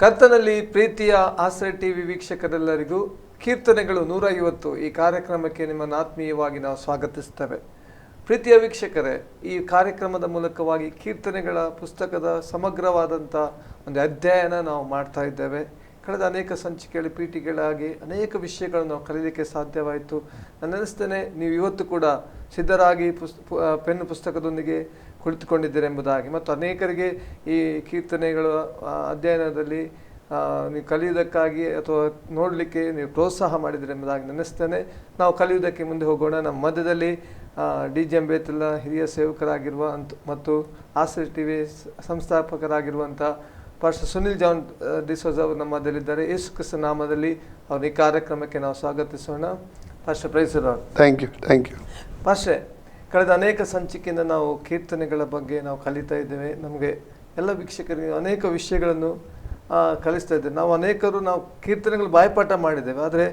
ಕರ್ತನಲ್ಲಿ ಪ್ರೀತಿಯ ಆಶ್ರಯ ಟಿವಿ ವೀಕ್ಷಕರೆಲ್ಲರಿಗೂ ಕೀರ್ತನೆಗಳು 150 ಈ ಕಾರ್ಯಕ್ರಮಕ್ಕೆ ನಿಮ್ಮನ್ನು ಆತ್ಮೀಯವಾಗಿ ನಾವು ಸ್ವಾಗತಿಸ್ತೇವೆ. ಪ್ರೀತಿಯ ವೀಕ್ಷಕರೇ, ಈ ಕಾರ್ಯಕ್ರಮದ ಮೂಲಕವಾಗಿ ಕೀರ್ತನೆಗಳ ಪುಸ್ತಕದ ಸಮಗ್ರವಾದಂಥ ಒಂದು ಅಧ್ಯಯನ ನಾವು ಮಾಡ್ತಾ ಇದ್ದೇವೆ. ಕಳೆದ ಅನೇಕ ಸಂಚಿಕೆಗಳ ಪೀಠಿಗಳಾಗಿ ಅನೇಕ ವಿಷಯಗಳನ್ನು ನಾವು ಕಲಿಯಲಿಕ್ಕೆ ಸಾಧ್ಯವಾಯಿತು. ನಾನು ಅನ್ನಿಸ್ತೇನೆ ನೀವು ಇವತ್ತು ಕೂಡ ಸಿದ್ಧರಾಗಿ ಪೆನ್ ಪುಸ್ತಕದೊಂದಿಗೆ ಕುಳಿತುಕೊಂಡಿದ್ದೀರೆಂಬುದಾಗಿ, ಮತ್ತು ಅನೇಕರಿಗೆ ಈ ಕೀರ್ತನೆಗಳ ಅಧ್ಯಯನದಲ್ಲಿ ನೀವು ಕಲಿಯುವುದಕ್ಕಾಗಿ ಅಥವಾ ನೋಡಲಿಕ್ಕೆ ನೀವು ಪ್ರೋತ್ಸಾಹ ಮಾಡಿದ್ದೀರೆಂಬುದಾಗಿ ನೆನೆಸ್ತೇನೆ. ನಾವು ಕಲಿಯುವುದಕ್ಕೆ ಮುಂದೆ ಹೋಗೋಣ. ನಮ್ಮ ಮಧ್ಯದಲ್ಲಿ DGM ಬೇತಲ ಹಿರಿಯ ಸೇವಕರಾಗಿರುವ ಮತ್ತು ಆಶ್ರಯ TV ಸಂಸ್ಥಾಪಕರಾಗಿರುವಂಥ pastor Sunil John D'Souza ಅವರು ನಮ್ಮ ಮಧ್ಯದಲ್ಲಿದ್ದಾರೆ. ಯೇಸು ಕ್ರಿಸ್ತ ನಾಮದಲ್ಲಿ ಅವ್ರ ಈ ಕಾರ್ಯಕ್ರಮಕ್ಕೆ ನಾವು ಸ್ವಾಗತಿಸೋಣ. Pastor praise lord. Thank you pastor, ಕಳೆದ ಅನೇಕ ಸಂಚಿಕೆಯಿಂದ ನಾವು ಕೀರ್ತನೆಗಳ ಬಗ್ಗೆ ನಾವು ಕಲಿತಾ ಇದ್ದೇವೆ. ನಮಗೆ ಎಲ್ಲ ವೀಕ್ಷಕರಿಗೆ ಅನೇಕ ವಿಷಯಗಳನ್ನು ಕಲಿಸ್ತಾ ಇದ್ದೇವೆ. ನಾವು ಕೀರ್ತನೆಗಳು ಬಾಯ್ಪಾಠ ಮಾಡಿದ್ದೇವೆ, ಆದರೆ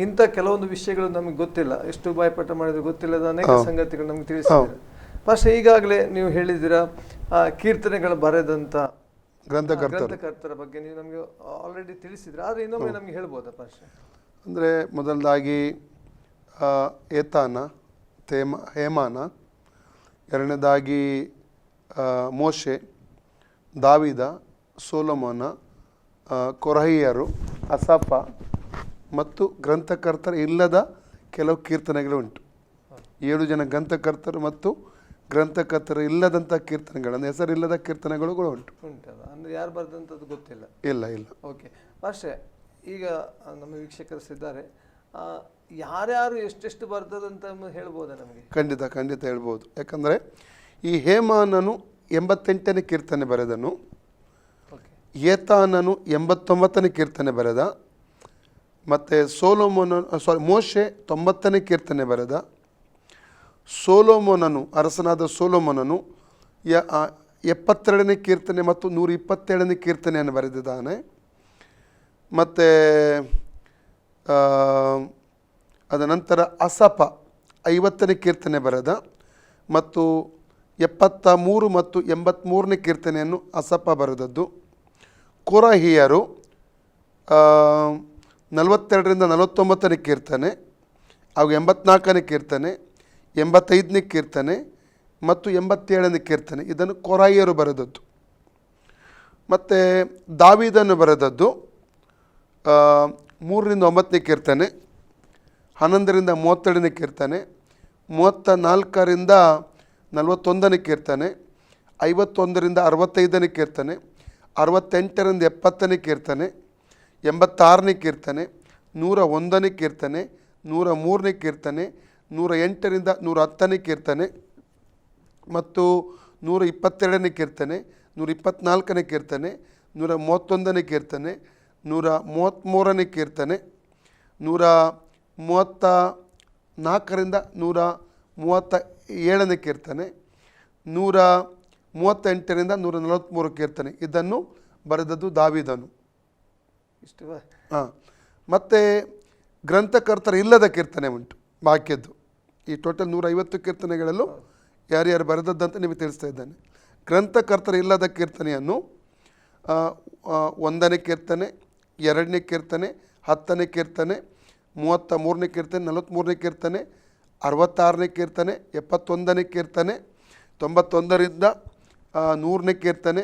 ಇಂಥ ಕೆಲವೊಂದು ವಿಷಯಗಳು ನಮಗೆ ಗೊತ್ತಿಲ್ಲ. ಎಷ್ಟು ಬಾಯ್ಪಾಠ ಮಾಡಿದ್ರೆ ಗೊತ್ತಿಲ್ಲದ ಅನೇಕ ಸಂಗತಿಗಳು ನಮ್ಗೆ ತಿಳಿಸಿದ್ದಾರೆ. ಪಾಸ್ಟರ್, ಈಗಾಗಲೇ ನೀವು ಹೇಳಿದ್ದೀರಾ ಕೀರ್ತನೆಗಳು ಬರೆದಂಥ ಗ್ರಂಥಕರ್ತರ ಬಗ್ಗೆ ನೀವು ನಮಗೆ ಆಲ್ರೆಡಿ ತಿಳಿಸಿದ್ರೆ, ಆದರೆ ಇನ್ನೊಮ್ಮೆ ನಮಗೆ ಹೇಳ್ಬೋದಾ ಪಾಸ್ಟರ್? ಅಂದರೆ ಮೊದಲದಾಗಿ ಏತಾನ, ಹೇಮಾನ, ಎರಡನೇದಾಗಿ ಮೋಶೆ, ದಾವಿದ, ಸೋಲೊಮೋನ, ಕೊರಹಿಯರು, ಅಸಾಫ ಮತ್ತು ಗ್ರಂಥಕರ್ತರು ಇಲ್ಲದ ಕೆಲವು ಕೀರ್ತನೆಗಳು ಉಂಟು. 7 ಜನ ಗ್ರಂಥಕರ್ತರು ಮತ್ತು ಗ್ರಂಥಕರ್ತರು ಇಲ್ಲದಂಥ ಕೀರ್ತನೆಗಳನ್ನು, ಹೆಸರಿಲ್ಲದ ಕೀರ್ತನೆಗಳು ಉಂಟು. ಅಂದರೆ ಯಾರು ಬರೆದಂಥದ್ದು ಗೊತ್ತಿಲ್ಲ. ಇಲ್ಲ. ಓಕೆ ಪಾಸ್ಟರ್, ಈಗ ನಮ್ಮ ವೀಕ್ಷಕರಿದ್ದಾರೆ, ಯಾರ್ಯಾರು ಎಷ್ಟೆಷ್ಟು ಬರ್ತದಂತ ಹೇಳ್ಬೋದಾ ನಮಗೆ? ಖಂಡಿತ ಹೇಳ್ಬೋದು. ಯಾಕಂದರೆ ಈ ಹೇಮಾನನು 88ನೇ ಕೀರ್ತನೆ ಬರೆದನು, ಏತಾನನು 89ನೇ ಕೀರ್ತನೆ ಬರೆದ, ಮತ್ತು ಮೋಶೆ 90ನೇ ಕೀರ್ತನೆ ಬರೆದ, ಸೋಲೊಮೋನನು, ಅರಸನಾದ ಸೋಲೊಮೋನನು 72ನೇ ಕೀರ್ತನೆ ಮತ್ತು 127ನೇ ಕೀರ್ತನೆಯನ್ನು ಬರೆದಿದ್ದಾನೆ. ಮತ್ತು ಅದ ನಂತರ ಅಸಫ 50ನೇ ಕೀರ್ತನೆ ಬರೆದ, ಮತ್ತು 73 ಮತ್ತು 83ನೇ ಕೀರ್ತನೆಯನ್ನು ಅಸಫ ಬರೆದದ್ದು. ಕೊರಹಿಯರು 42ರಿಂದ 49ನೇ ಕೀರ್ತನೆ, ಹಾಗೂ 84ನೇ ಕೀರ್ತನೆ, 85ನೇ ಕೀರ್ತನೆ ಮತ್ತು 87ನೇ ಕೀರ್ತನೆ, ಇದನ್ನು ಕೊರಹಿಯರು ಬರೆದದ್ದು. ಮತ್ತು ದಾವಿದನು ಬರೆದದ್ದು 3ರಿಂದ 9ನೇ ಕೀರ್ತನೆ, 11ರಿಂದ 32ನೇ ಕೀರ್ತನೆ, 34ರಿಂದ 41ನೇ ಕೀರ್ತನೆ, 51ರಿಂದ 65ನೇ ಕೀರ್ತನೆ, 68ರಿಂದ 70ನೇ ಕೀರ್ತನೆ, 86ನೇ ಕೀರ್ತನೆ, 101ನೇ ಕೀರ್ತನೆ, 103ನೇ ಕೀರ್ತನೆ, 108ರಿಂದ 110ನೇ ಕೀರ್ತನೆ ಮತ್ತು 122ನೇ ಕೀರ್ತನೆ, 124ನೇ ಕೀರ್ತನೆ, 131ನೇ ಕೀರ್ತನೆ, 133ನೇ ಕೀರ್ತನೆ, 134ರಿಂದ 137ನೇ ಕೀರ್ತನೆ, 138ರಿಂದ 143 ಕೀರ್ತನೆ, ಇದನ್ನು ಬರೆದದ್ದು ದಾವಿದನು. ಇಷ್ಟು ಮತ್ತು ಗ್ರಂಥಕರ್ತರು ಇಲ್ಲದ ಕೀರ್ತನೆ ಉಂಟು ಬಾಕಿಯದ್ದು. ಈ ಟೋಟಲ್ 150 ಕೀರ್ತನೆಗಳಲ್ಲೂ ಯಾರ್ಯಾರು ಬರೆದದ್ದಂತ ನಿಮಗೆ ತಿಳಿಸ್ತಾ ಇದ್ದಾನೆ. ಗ್ರಂಥಕರ್ತರು ಇಲ್ಲದ ಕೀರ್ತನೆಯನ್ನು 1ನೇ ಕೀರ್ತನೆ, 2ನೇ ಕೀರ್ತನೆ, 10ನೇ ಕೀರ್ತನೆ, 33ನೇ ಕೀರ್ತನೆ, 43ನೇ ಕೀರ್ತನೆ, 66ನೇ ಕೀರ್ತನೆ, 71ನೇ ಕೀರ್ತನೆ, 91ರಿಂದ 100ನೇ ಕೀರ್ತನೆ,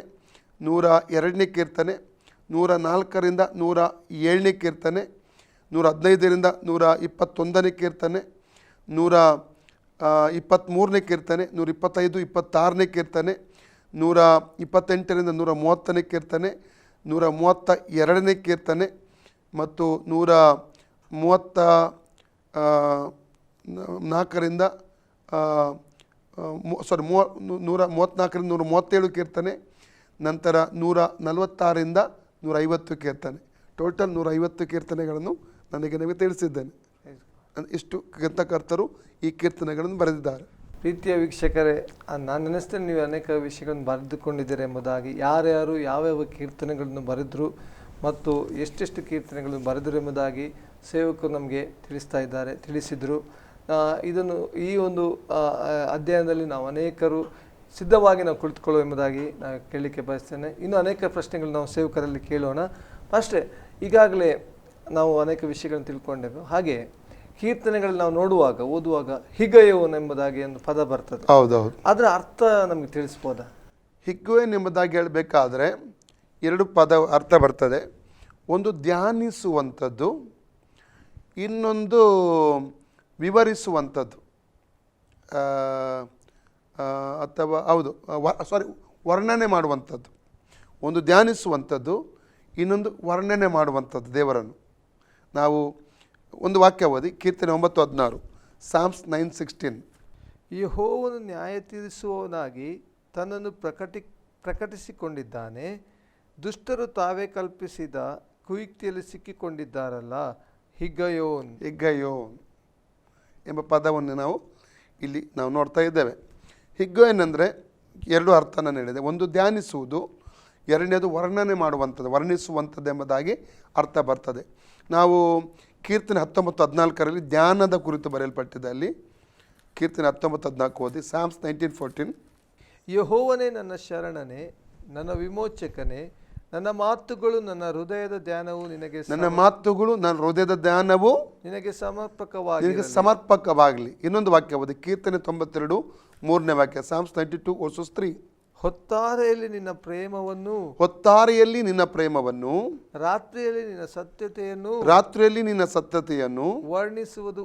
102ನೇ ಕೀರ್ತನೆ, 104ರಿಂದ 107ನೇ ಕೀರ್ತನೆ, 115ರಿಂದ 121ನೇ ಕೀರ್ತನೆ, 123ನೇ ಕೀರ್ತನೆ, 125, 26ನೇ ಕೀರ್ತನೆ, 128ರಿಂದ 130ನೇ ಕೀರ್ತನೆ, 132ನೇ ಕೀರ್ತನೆ ಮತ್ತು 134ರಿಂದ 137 ಕೀರ್ತನೆ, ನಂತರ 146ರಿಂದ 150 ಕೀರ್ತನೆ. ಟೋಟಲ್ 150 ಕೀರ್ತನೆಗಳನ್ನು ನನಗೆ ನಿಮಗೆ ತಿಳಿಸಿದ್ದೇನೆ. ಇಷ್ಟು ಗ್ರಂಥಕರ್ತರು ಈ ಕೀರ್ತನೆಗಳನ್ನು ಬರೆದಿದ್ದಾರೆ. ಪ್ರೀತಿಯ ವೀಕ್ಷಕರೇ, ನಾನು ನೆನೆಸ್ತೇನೆ ನೀವು ಅನೇಕ ವಿಷಯಗಳನ್ನು ಬರೆದುಕೊಂಡಿದ್ದೀರಿ ಎಂಬುದಾಗಿ. ಯಾರ್ಯಾರು ಯಾವ್ಯಾವ ಕೀರ್ತನೆಗಳನ್ನು ಬರೆದರು ಮತ್ತು ಎಷ್ಟೆಷ್ಟು ಕೀರ್ತನೆಗಳನ್ನು ಬರೆದರು ಎಂಬುದಾಗಿ ಸೇವಕರು ನಮಗೆ ತಿಳಿಸಿದರು. ಈ ಒಂದು ಅಧ್ಯಯನದಲ್ಲಿ ನಾವು ಅನೇಕರು ಸಿದ್ಧವಾಗಿ ನಾವು ಕುಳಿತುಕೊಳ್ಳುವ ಎಂಬುದಾಗಿ ನಾನು ಕೇಳಲಿಕ್ಕೆ ಬಯಸ್ತೇನೆ. ಇನ್ನು ಅನೇಕ ಪ್ರಶ್ನೆಗಳು ನಾವು ಸೇವಕರಲ್ಲಿ ಕೇಳೋಣ. ಅಷ್ಟೇ, ಈಗಾಗಲೇ ನಾವು ಅನೇಕ ವಿಷಯಗಳನ್ನು ತಿಳ್ಕೊಂಡೆವು. ಹಾಗೆ ಕೀರ್ತನೆಗಳಲ್ಲಿ ನಾವು ನೋಡುವಾಗ ಓದುವಾಗ ಹಿಗ್ಗಯೋನ್ ಎಂಬುದಾಗಿ ಒಂದು ಪದ ಬರ್ತದೆ. ಹೌದೌದು. ಅದರ ಅರ್ಥ ನಮಗೆ ತಿಳಿಸ್ಬೋದಾ? ಹಿಗ್ಗುವೇನ್ ಎಂಬುದಾಗಿ ಹೇಳಬೇಕಾದ್ರೆ 2 ಪದ ಅರ್ಥ ಬರ್ತದೆ. ಒಂದು ಧ್ಯಾನಿಸುವಂಥದ್ದು, ಇನ್ನೊಂದು ವಿವರಿಸುವಂಥದ್ದು, ಅಥವಾ ವರ್ಣನೆ ಮಾಡುವಂಥದ್ದು. ಒಂದು ಧ್ಯಾನಿಸುವಂಥದ್ದು, ಇನ್ನೊಂದು ವರ್ಣನೆ ಮಾಡುವಂಥದ್ದು ದೇವರನ್ನು. ನಾವು ಒಂದು ವಾಕ್ಯ ಓದಿ, ಕೀರ್ತನೆ 9:16, ಸಾಮ್ಸ್ 9:16. ಯೆಹೋವನು ನ್ಯಾಯ ತೀರಿಸುವವನಾಗಿ ತನ್ನನ್ನು ಪ್ರಕಟಿಸಿಕೊಂಡಿದ್ದಾನೆ. ದುಷ್ಟರು ತಾವೇ ಕಲ್ಪಿಸಿದ ಕುಯುಕ್ತಿಯಲ್ಲಿ ಸಿಕ್ಕಿಕೊಂಡಿದ್ದಾರಲ್ಲ, ಹಿಗ್ಗಯೋನ್ ಎಂಬ ಪದವನ್ನು ನಾವು ನೋಡ್ತಾ ಇದ್ದೇವೆ. ಹಿಗ್ಗಯೋನ್ ಅಂದರೆ 2 ಅರ್ಥ ನಾನು ಹೇಳಿದೆ. ಒಂದು ಧ್ಯಾನಿಸುವುದು, ಎರಡನೇದು ವರ್ಣನೆ ಮಾಡುವಂಥದ್ದು, ವರ್ಣಿಸುವಂಥದ್ದು ಎಂಬುದಾಗಿ ಅರ್ಥ ಬರ್ತದೆ. ನಾವು ಕೀರ್ತನೆ 19:14 ಧ್ಯಾನದ ಕುರಿತು ಬರೆಯಲ್ಪಟ್ಟಿದೆ. ಅಲ್ಲಿ ಕೀರ್ತನೆ 19:14 ಓದಿ, ಸಾಮ್ಸ್ 19:14. ಯೆಹೋವನೇ ನನ್ನ ಶರಣನೇ, ನನ್ನ ವಿಮೋಚಕನೇ, ನನ್ನ ಮಾತುಗಳು ನನ್ನ ಹೃದಯದ ಧ್ಯಾನವು ನಿನಗೆ ಸಮರ್ಪಕವಾಗಲಿ. ಇನ್ನೊಂದು ವಾಕ್ಯ ಓದಿ, ಕೀರ್ತನೆ 92 3ನೇ ವಾಕ್ಯ, ಸಾಮ್ಸ್ 92:3. ಹೊತ್ತಾರೆಯಲ್ಲಿ ನಿನ್ನ ಪ್ರೇಮವನ್ನು ರಾತ್ರಿಯಲ್ಲಿ ನಿನ್ನ ಸತ್ಯತೆಯನ್ನು ವರ್ಣಿಸುವುದು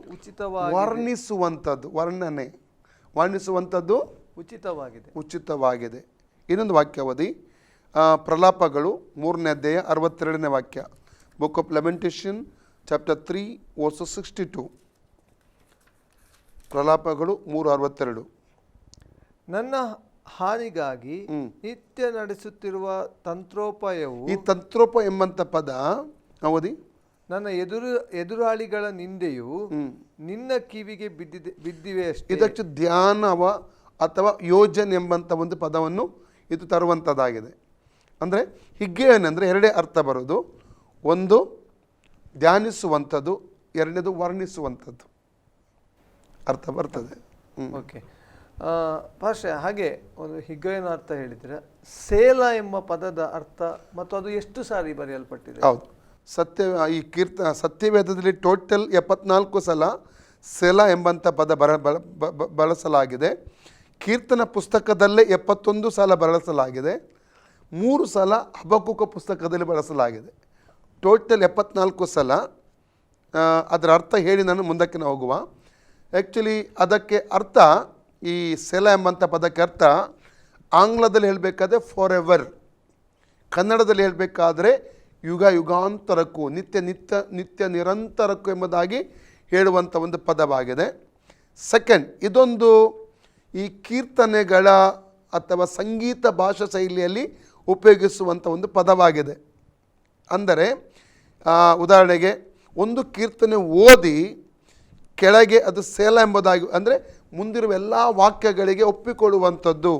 ವರ್ಣಿಸುವಂಥದ್ದು ಉಚಿತವಾಗಿದೆ. ಇನ್ನೊಂದು ವಾಕ್ಯ ಓದಿ, ಪ್ರಲಾಪಗಳು 3ನೇ ಅಧ್ಯಾಯ 62ನೇ ವಾಕ್ಯ, ಬುಕ್ ಆಫ್ ಲೆಮೆಂಟೇಷನ್ ಚಾಪ್ಟರ್ 3:62. ಪ್ರಲಾಪಗಳು 3:62. ನನ್ನ ಹಾನಿಗಾಗಿ ನಿತ್ಯ ನಡೆಸುತ್ತಿರುವ ತಂತ್ರೋಪಾಯವು, ಈ ತಂತ್ರೋಪ ಎಂಬಂತ ಪದ ಓದಿ, ನನ್ನ ಎದುರಾಳಿಗಳ ನಿಂದೆಯು ನಿನ್ನ ಕಿವಿಗೆ ಬಿದ್ದಿವೆ ಅಷ್ಟೇ. ಇದಕ್ಕೆ ಧ್ಯಾನವ ಅಥವಾ ಯೋಜನೆ ಎಂಬಂಥ ಒಂದು ಪದವನ್ನು ಇದು ತರುವಂಥದ್ದಾಗಿದೆ. ಅಂದರೆ ಹಿಗ್ಗೇನೆಂದರೆ 2 ಅರ್ಥ ಬರೋದು. ಒಂದು ಧ್ಯಾನಿಸುವಂಥದ್ದು, ಎರಡನೇದು ವರ್ಣಿಸುವಂಥದ್ದು ಅರ್ಥ ಬರ್ತದೆ. ಓಕೆ ಭಾಷೆ. ಹಾಗೆ ಒಂದು ಹಿಗ್ಗೇನ ಅರ್ಥ ಹೇಳಿದರೆ, ಸೇಲ ಎಂಬ ಪದದ ಅರ್ಥ ಮತ್ತು ಅದು ಎಷ್ಟು ಸಾರಿ ಬರೆಯಲ್ಪಟ್ಟಿದೆ? ಹೌದು, ಸತ್ಯವೇದದಲ್ಲಿ ಟೋಟಲ್ 74 ಸಲ ಸೆಲ ಎಂಬಂಥ ಪದ ಬಳಸಲಾಗಿದೆ. ಕೀರ್ತನ ಪುಸ್ತಕದಲ್ಲೇ 71 ಸಲ ಬಳಸಲಾಗಿದೆ. 3 ಸಲ ಹಬಕ್ಕೂಕ ಪುಸ್ತಕದಲ್ಲಿ ಬಳಸಲಾಗಿದೆ. ಟೋಟಲ್ 74 ಸಲ. ಅದರ ಅರ್ಥ ಹೇಳಿ ನಾನು ಮುಂದಕ್ಕೆ ಹೋಗುವ. ಆ್ಯಕ್ಚುಲಿ ಅದಕ್ಕೆ ಅರ್ಥ, ಈ ಸೆಲ ಎಂಬಂಥ ಪದಕ್ಕೆ ಅರ್ಥ ಆಂಗ್ಲದಲ್ಲಿ ಹೇಳಬೇಕಾದ್ರೆ ಫಾರ್ ಎವರ್, ಕನ್ನಡದಲ್ಲಿ ಹೇಳಬೇಕಾದ್ರೆ ಯುಗ ಯುಗಾಂತರಕ್ಕೂ, ನಿತ್ಯ ನಿರಂತರಕ್ಕೂ ಎಂಬುದಾಗಿ ಹೇಳುವಂಥ ಒಂದು ಪದವಾಗಿದೆ. ಸೆಕೆಂಡ್, ಇದೊಂದು ಈ ಕೀರ್ತನೆಗಳ ಅಥವಾ ಸಂಗೀತ ಭಾಷಾ ಶೈಲಿಯಲ್ಲಿ ಉಪಯೋಗಿಸುವಂಥ ಒಂದು ಪದವಾಗಿದೆ. ಅಂದರೆ ಉದಾಹರಣೆಗೆ ಒಂದು ಕೀರ್ತನೆ ಓದಿ ಕೆಳಗೆ ಅದು ಸೇಲ ಎಂಬುದಾಗಿ, ಅಂದರೆ ಮುಂದಿರುವ ಎಲ್ಲ ವಾಕ್ಯಗಳಿಗೆ ಒಪ್ಪಿಕೊಳ್ಳುವಂಥದ್ದು,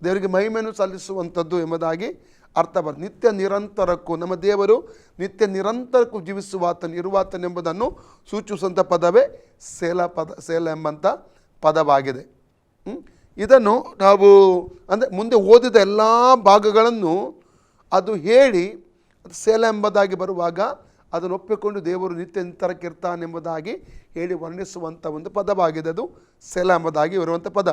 ದೇವರಿಗೆ ಮಹಿಮೆಯನ್ನು ಸಲ್ಲಿಸುವಂಥದ್ದು ಎಂಬುದಾಗಿ ಅರ್ಥ ಬರ್ತದೆ. ನಿತ್ಯ ನಿರಂತರಕ್ಕೂ, ನಮ್ಮ ದೇವರು ನಿತ್ಯ ನಿರಂತರಕ್ಕೂ ಇರುವಾತನು ಎಂಬುದನ್ನು ಸೂಚಿಸುವಂಥ ಪದವೇ ಸೇಲ ಎಂಬಂಥ ಪದವಾಗಿದೆ. ಇದನ್ನು ನಾವು ಅಂದರೆ ಮುಂದೆ ಓದಿದ ಎಲ್ಲ ಭಾಗಗಳನ್ನು ಅದು ಹೇಳಿ ಸೇಲ ಎಂಬುದಾಗಿ ಬರುವಾಗ ಅದನ್ನು ಒಪ್ಪಿಕೊಂಡು ದೇವರು ನಿತ್ಯ ನಿರಂತರಕ್ಕಿರ್ತಾನೆಂಬುದಾಗಿ ಹೇಳಿ ವರ್ಣಿಸುವಂಥ ಒಂದು ಪದವಾಗಿದೆ. ಅದು ಸೇಲ ಎಂಬುದಾಗಿ ಬರುವಂಥ ಪದ.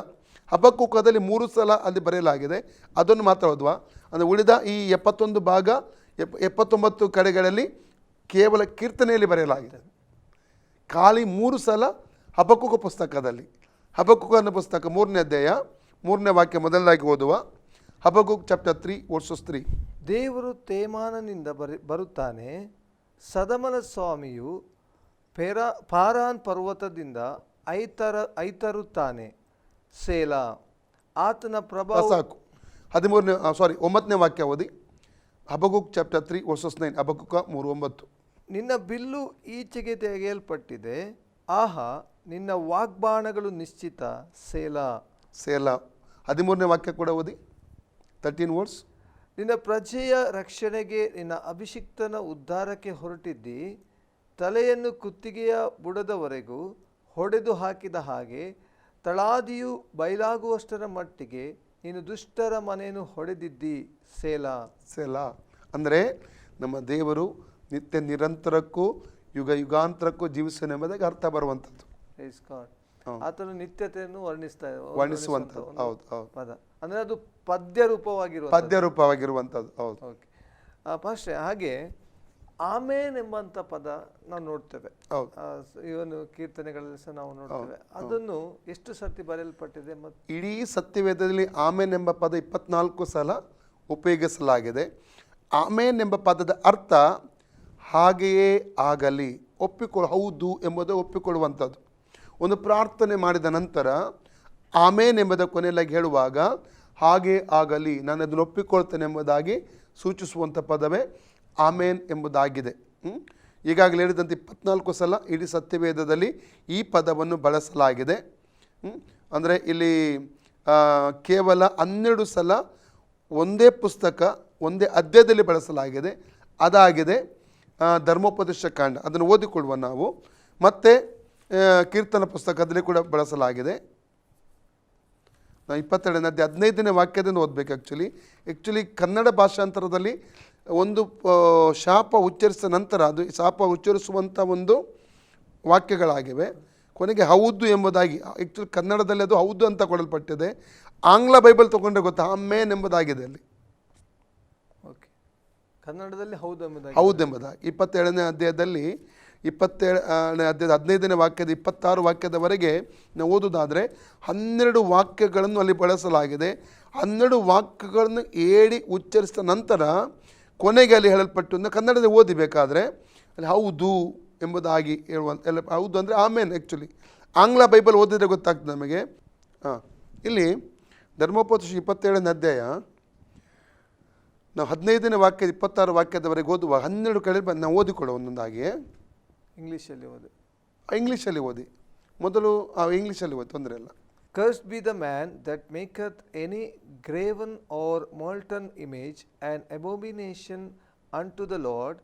ಹಬಕ್ಕೂಕದಲ್ಲಿ 3 ಸಲ ಅಲ್ಲಿ ಬರೆಯಲಾಗಿದೆ. ಅದನ್ನು ಮಾತ್ರ ಓದುವ. ಅಂದರೆ ಉಳಿದ ಈ 71 ಭಾಗ 79 ಕಡೆಗಳಲ್ಲಿ ಕೇವಲ ಕೀರ್ತನೆಯಲ್ಲಿ ಬರೆಯಲಾಗಿದೆ. ಖಾಲಿ 3 ಸಲ ಹಬಕ್ಕೂಕ ಪುಸ್ತಕದಲ್ಲಿ. ಹಬಕ್ಕೂಕನ ಪುಸ್ತಕ 3ನೇ ಅಧ್ಯಾಯ 3ನೇ ವಾಕ್ಯ ಮೊದಲನಾಗಿ ಓದುವ. ಹಬಕ್ಕೂಕ್ ಚಾಪ್ಟರ್ 3:3. ದೇವರು ತೇಮಾನನಿಂದ ಬರುತ್ತಾನೆ, ಸದಮನ ಸ್ವಾಮಿಯು ಪಾರಾನ್ ಪರ್ವತದಿಂದ ಐತರುತ್ತಾನೆ, ಸೇಲಾ. ಆತನ ಪ್ರಭಾವ. ಸಾಕು. 9ನೇ ವಾಕ್ಯ ಓದಿ. ಹಬಕ್ಕೂಕ್ ಚಾಪ್ಟರ್ 3:9. ಹಬಕ್ಕೂಕ 3:9. ನಿನ್ನ ಬಿಲ್ಲು ಈಚೆಗೆ ತೆಗೆಯಲ್ಪಟ್ಟಿದೆ, ಆಹಾ ನಿನ್ನ ವಾಗ್ಬಾಣಗಳು ನಿಶ್ಚಿತ, ಸೇಲಾ. 13ನೇ ವಾಕ್ಯ ಕೂಡ ಓದಿ. 13 ವರ್ಡ್ಸ್. ನಿನ್ನ ಪ್ರಜೆಯ ರಕ್ಷಣೆಗೆ ನಿನ್ನ ಅಭಿಷಿಕ್ತನ ಉದ್ಧಾರಕ್ಕೆ ಹೊರಟಿದ್ದಿ, ತಲೆಯನ್ನು ಕುತ್ತಿಗೆಯ ಬುಡದವರೆಗೂ ಹೊಡೆದು ಹಾಕಿದ ಹಾಗೆ ತಳಾದಿಯು ಬಯಲಾಗುವಷ್ಟರ ಮಟ್ಟಿಗೆ ನೀನು ದುಷ್ಟರ ಮನೆಯನ್ನು ಹೊಡೆದಿದ್ದಿ. ಸೇಲಾ. ಸೆಲಾ ಅಂದರೆ ನಮ್ಮ ದೇವರು ನಿತ್ಯ ನಿರಂತರಕ್ಕೂ ಯುಗ ಯುಗಾಂತರಕ್ಕೂ ಜೀವಿಸನೆಂಬುದಾಗಿ ಅರ್ಥ ಬರುವಂಥದ್ದು. Praise God. ಆತನು ನಿತ್ಯತೆಯನ್ನು ವರ್ಣಿಸುವಂಥದ್ದು. ಹೌದು ಹೌದು. ಪದ ಅಂದ್ರೆ ಅದು ಪದ್ಯ ರೂಪವಾಗಿರುವಂಥದ್ದು. ಹೌದು. ಓಕೆ ಪಾಸ್ಟ್ರೆ, ಹಾಗೆ ಆಮೇನ್ ಎಂಬಂತ ಪದ ನಾವು ನೋಡ್ತೇವೆ. ಇವನು ಕೀರ್ತನೆಗಳಲ್ಲಿ ಸಹ ನಾವು ನೋಡ್ತೇವೆ. ಅದನ್ನು ಎಷ್ಟು ಸರ್ತಿ ಬರೆಯಲ್ಪಟ್ಟಿದೆ? ಮತ್ತು ಇಡೀ ಸತ್ಯವೇದದಲ್ಲಿ ಆಮೇನ್ ಎಂಬ ಪದ 24 ಸಲ ಉಪಯೋಗಿಸಲಾಗಿದೆ. ಆಮೇನ್ ಎಂಬ ಪದದ ಅರ್ಥ ಹಾಗೆಯೇ ಆಗಲಿ, ಹೌದು ಎಂಬುದು ಒಪ್ಪಿಕೊಳ್ಳುವಂಥದ್ದು. ಒಂದು ಪ್ರಾರ್ಥನೆ ಮಾಡಿದ ನಂತರ ಆಮೇನ್ ಎಂಬುದ ಕೊನೆಯಲ್ಲಿ ಹೇಳುವಾಗ ಹಾಗೆ ಆಗಲಿ, ನಾನು ಅದನ್ನು ಒಪ್ಪಿಕೊಳ್ತೇನೆ ಎಂಬುದಾಗಿ ಸೂಚಿಸುವಂಥ ಪದವೇ ಆಮೇನ್ ಎಂಬುದಾಗಿದೆ. ಈಗಾಗಲೇ ಹೇಳಿದಂತೆ 24 ಸಲ ಇಡೀ ಸತ್ಯವೇದದಲ್ಲಿ ಈ ಪದವನ್ನು ಬಳಸಲಾಗಿದೆ. ಅಂದರೆ ಇಲ್ಲಿ ಕೇವಲ 12 ಸಲ ಒಂದೇ ಪುಸ್ತಕ ಒಂದೇ ಅಧ್ಯಾಯದಲ್ಲಿ ಬಳಸಲಾಗಿದೆ. ಅದಾಗಿದೆ ಧರ್ಮೋಪದೇಶ ಕಾಂಡ, ಅದನ್ನು ಓದಿಕೊಳ್ಳುವ ನಾವು. ಮತ್ತು ಕೀರ್ತನ ಪುಸ್ತಕದಲ್ಲಿ ಕೂಡ ಬಳಸಲಾಗಿದೆ. ನಾವು 22ನೇ ಅಧ್ಯಾಯ 15ನೇ ವಾಕ್ಯದಿಂದ ಓದಬೇಕು. ಆ್ಯಕ್ಚುಲಿ ಕನ್ನಡ ಭಾಷಾಂತರದಲ್ಲಿ ಒಂದು ಶಾಪ ಉಚ್ಚರಿಸಿದ ನಂತರ ಅದು ಶಾಪ ಉಚ್ಚರಿಸುವಂಥ ಒಂದು ವಾಕ್ಯಗಳಾಗಿವೆ. ಕೊನೆಗೆ ಹೌದು ಎಂಬುದಾಗಿ, ಆ್ಯಕ್ಚುಲಿ ಕನ್ನಡದಲ್ಲಿ ಅದು ಹೌದು ಅಂತ ಕೊಡಲ್ಪಟ್ಟಿದೆ. ಆಂಗ್ಲ ಬೈಬಲ್ ತೊಗೊಂಡ್ರೆ ಗೊತ್ತಾ ಆಮೇನ್ ಎಂಬುದಾಗಿದೆ ಅಲ್ಲಿ. ಓಕೆ, ಕನ್ನಡದಲ್ಲಿ ಹೌದು ಎಂಬುದಾಗಿ 22ನೇ ಅಧ್ಯಾಯದಲ್ಲಿ 27ನೇ ಅಧ್ಯಾಯದ 15ನೇ ವಾಕ್ಯದ 26 ವಾಕ್ಯದವರೆಗೆ ನಾವು ಓದುವುದಾದರೆ 12 ವಾಕ್ಯಗಳನ್ನು ಅಲ್ಲಿ ಬಳಸಲಾಗಿದೆ. 12 ವಾಕ್ಯಗಳನ್ನು ಹೇಳಿ ಉಚ್ಚರಿಸಿದ ನಂತರ ಕೊನೆಗೆ ಅಲ್ಲಿ ಹೇಳಲ್ಪಟ್ಟು ಕನ್ನಡದಲ್ಲಿ ಓದಿಬೇಕಾದ್ರೆ ಅಲ್ಲಿ ಹೌದು ಎಂಬುದಾಗಿ ಹೇಳುವಂಥ ಹೌದು ಅಂದರೆ ಆಮೇನ್. ಆ್ಯಕ್ಚುಲಿ ಆಂಗ್ಲ ಬೈಬಲ್ ಓದಿದರೆ ಗೊತ್ತಾಗ್ತದೆ ನಮಗೆ. ಇಲ್ಲಿ ಧರ್ಮೋಪದೇಶ 27ನೇ ಅಧ್ಯಾಯ ನಾವು 15ನೇ ವಾಕ್ಯದ 26 ವಾಕ್ಯದವರೆಗೆ ಓದುವ 12 ಕಡೆ ನಾವು ಓದಿಕೊಳ್ಳೋ ಒಂದೊಂದಾಗಿ. ಇಂಗ್ಲೀಷಲ್ಲಿ ಓದಿ ಮೊದಲು. ಇಂಗ್ಲೀಷಲ್ಲಿ ಓದಿ, ತೊಂದರೆ ಇಲ್ಲ. Cursed be the man that maketh any graven or molten image, an abomination unto the Lord,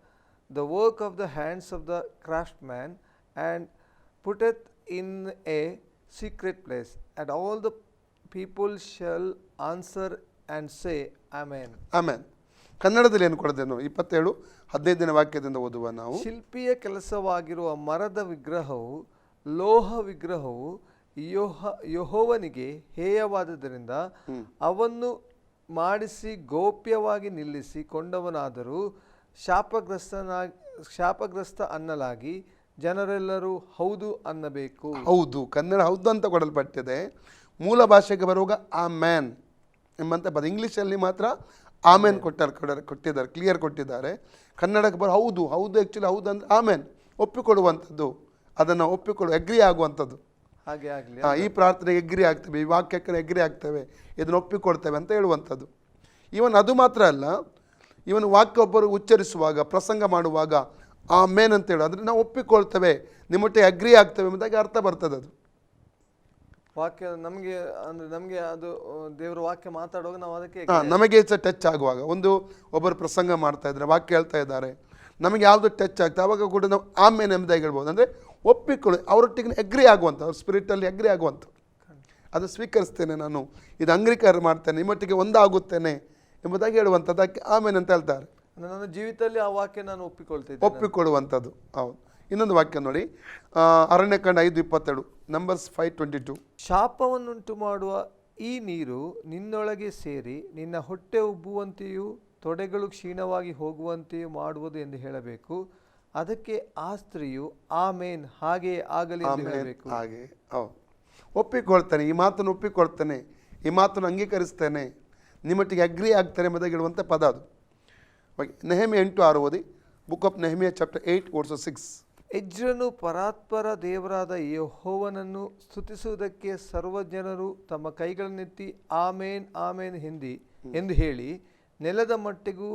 the work of the hands of the craftsman, and putteth in a secret place. And all the people shall answer and say, Amen. ಆಮೇನ್. ಕನ್ನಡದಲ್ಲಿ ಏನು ಕೊಡದೆ ನೋಡಿ, 27-15ನೇ ವಾಕ್ಯದಿಂದ ಓದುವ ನಾವು. ಶಿಲ್ಪಿಯ ಕೆಲಸವಾಗಿರುವ ಮರದ ವಿಗ್ರಹವು, ಲೋಹ ವಿಗ್ರಹವು ಯೆಹೋವನಿಗೆ ಹೇಯವಾದುದರಿಂದ ಅವನ್ನು ಮಾಡಿಸಿ ಗೋಪ್ಯವಾಗಿ ನಿಲ್ಲಿಸಿ ಕೊಂಡವನಾದರೂ ಶಾಪಗ್ರಸ್ತ ಅನ್ನಲಾಗಿ ಜನರೆಲ್ಲರೂ ಹೌದು ಅನ್ನಬೇಕು. ಹೌದು, ಕನ್ನಡ ಹೌದು ಅಂತ ಕೊಡಲ್ಪಟ್ಟಿದೆ. ಮೂಲ ಭಾಷೆಗೆ ಬರುವಾಗ ಆ ಮ್ಯಾನ್ ಎಂಬಂತ ಪದ. ಇಂಗ್ಲೀಷಲ್ಲಿ ಮಾತ್ರ ಆಮೇನ್ ಕೊಟ್ಟಿದ್ದಾರೆ, ಕ್ಲಿಯರ್ ಕೊಟ್ಟಿದ್ದಾರೆ. ಕನ್ನಡಕ್ಕೆ ಹೌದು ಆ್ಯಕ್ಚುಲಿ ಹೌದು ಅಂದರೆ ಆಮೇನ್, ಒಪ್ಪಿಕೊಡುವಂಥದ್ದು, ಅದನ್ನು ಎಗ್ರಿ ಆಗುವಂಥದ್ದು. ಹಾಗೆ ಆಗಲಿ, ಈ ಪ್ರಾರ್ಥನೆಗೆ ಎಗ್ರಿ ಆಗ್ತೇವೆ, ಈ ವಾಕ್ಯಕ್ಕೆ ಎಗ್ರಿ ಆಗ್ತೇವೆ, ಇದನ್ನು ಒಪ್ಪಿಕೊಡ್ತೇವೆ ಅಂತ ಹೇಳುವಂಥದ್ದು. ಇವನ್ ಅದು ಮಾತ್ರ ಅಲ್ಲ, ಇವನು ವಾಕ್ಯ ಒಬ್ಬರು ಉಚ್ಚರಿಸುವಾಗ, ಪ್ರಸಂಗ ಮಾಡುವಾಗ ಆಮೇನ್ ಅಂತ ಹೇಳು, ಅಂದರೆ ನಾವು ಒಪ್ಪಿಕೊಳ್ತೇವೆ, ನಿಮ್ಮೊಟ್ಟಿಗೆ ಅಗ್ರಿ ಆಗ್ತೇವೆ ಎಂಬುದಾಗಿ ಅರ್ಥ ಬರ್ತದೆ. ಅದು ವಾಕ್ಯ ನಮಗೆ ಅಂದರೆ ನಮಗೆ ಅದು ದೇವರ ವಾಕ್ಯ ಮಾತಾಡುವಾಗ ನಾವು ಅದಕ್ಕೆ ನಮಗೆ ಟಚ್ ಆಗುವಾಗ, ಒಬ್ಬರು ಪ್ರಸಂಗ ಮಾಡ್ತಾ ಇದ್ದಾರೆ, ವಾಕ್ಯ ಹೇಳ್ತಾ ಇದ್ದಾರೆ, ನಮಗೆ ಯಾವುದು ಟಚ್ ಆಗ್ತದೆ ಆವಾಗ ಕೂಡ ನಾವು ಆಮೇನ್ ಎಂಬುದಾಗಿ ಹೇಳ್ಬೋದು. ಅಂದರೆ ಒಪ್ಪಿಕೊಳ್ಳಿ, ಅವರೊಟ್ಟಿಗೆ ಅಗ್ರಿ ಆಗುವಂಥ, ಅವ್ರ ಸ್ಪಿರಿಟಲ್ಲಿ ಅಗ್ರಿ ಆಗುವಂಥ, ಅದು ಸ್ವೀಕರಿಸ್ತೇನೆ, ನಾನು ಇದು ಅಂಗೀಕಾರ ಮಾಡ್ತೇನೆ, ನಿಮ್ಮೊಟ್ಟಿಗೆ ಒಂದಾಗುತ್ತೇನೆ ಎಂಬುದಾಗಿ ಹೇಳುವಂಥದ್ದಕ್ಕೆ ಆಮೇನ್ ಅಂತ ಹೇಳ್ತಾರೆ. ನನ್ನ ಜೀವಿತದಲ್ಲಿ ಆ ವಾಕ್ಯ ನಾನು ಒಪ್ಪಿಕೊಳ್ಳುವಂಥದ್ದು. ಹೌದು. ಇನ್ನೊಂದು ವಾಕ್ಯ ನೋಡಿ, ಅರಣ್ಯಕಾಂಡ 5:22, Numbers 5:22. ಶಾಪವನ್ನುಂಟು ಮಾಡುವ ಈ ನೀರು ನಿನ್ನೊಳಗೆ ಸೇರಿ ನಿನ್ನ ಹೊಟ್ಟೆ ಉಬ್ಬುವಂತೆಯೂ ತೊಡೆಗಳು ಕ್ಷೀಣವಾಗಿ ಹೋಗುವಂತೆಯೂ ಮಾಡುವುದು ಎಂದು ಹೇಳಬೇಕು. ಅದಕ್ಕೆ ಆ ಸ್ತ್ರೀಯು ಆಮೇನ್, ಹಾಗೆ ಆಗಲಿ ಎಂದು ಹೇಳಬೇಕು. ಹಾಗೆ ಹೌದು, ಒಪ್ಪಿಕೊಳ್ತೇನೆ, ಈ ಮಾತನ್ನು ಒಪ್ಪಿಕೊಳ್ತೇನೆ, ಈ ಮಾತನ್ನು ಅಂಗೀಕರಿಸ್ತೇನೆ, ನಿಮ್ಮೊಟ್ಟಿಗೆ ಅಗ್ರಿ ಆಗ್ತಾರೆ ಎಂಬುದಾಗಿ ಹೇಳುವಂಥ ಪದ ಅದು. ನೆಹೆಮಿಯ 8:6 ಓದಿ. Book of Nehemiah chapter 8:6. ಎಜ್ರನು ಪರಾತ್ಪರ ದೇವರಾದ ಯೆಹೋವನನ್ನು ಸ್ತುತಿಸುವುದಕ್ಕೆ ಸರ್ವಜನರು ತಮ್ಮ ಕೈಗಳನ್ನೆತ್ತಿ ಆಮೇನ್ ಆಮೇನ್ ಎಂದು ಹೇಳಿ ನೆಲದ ಮಟ್ಟಿಗೂ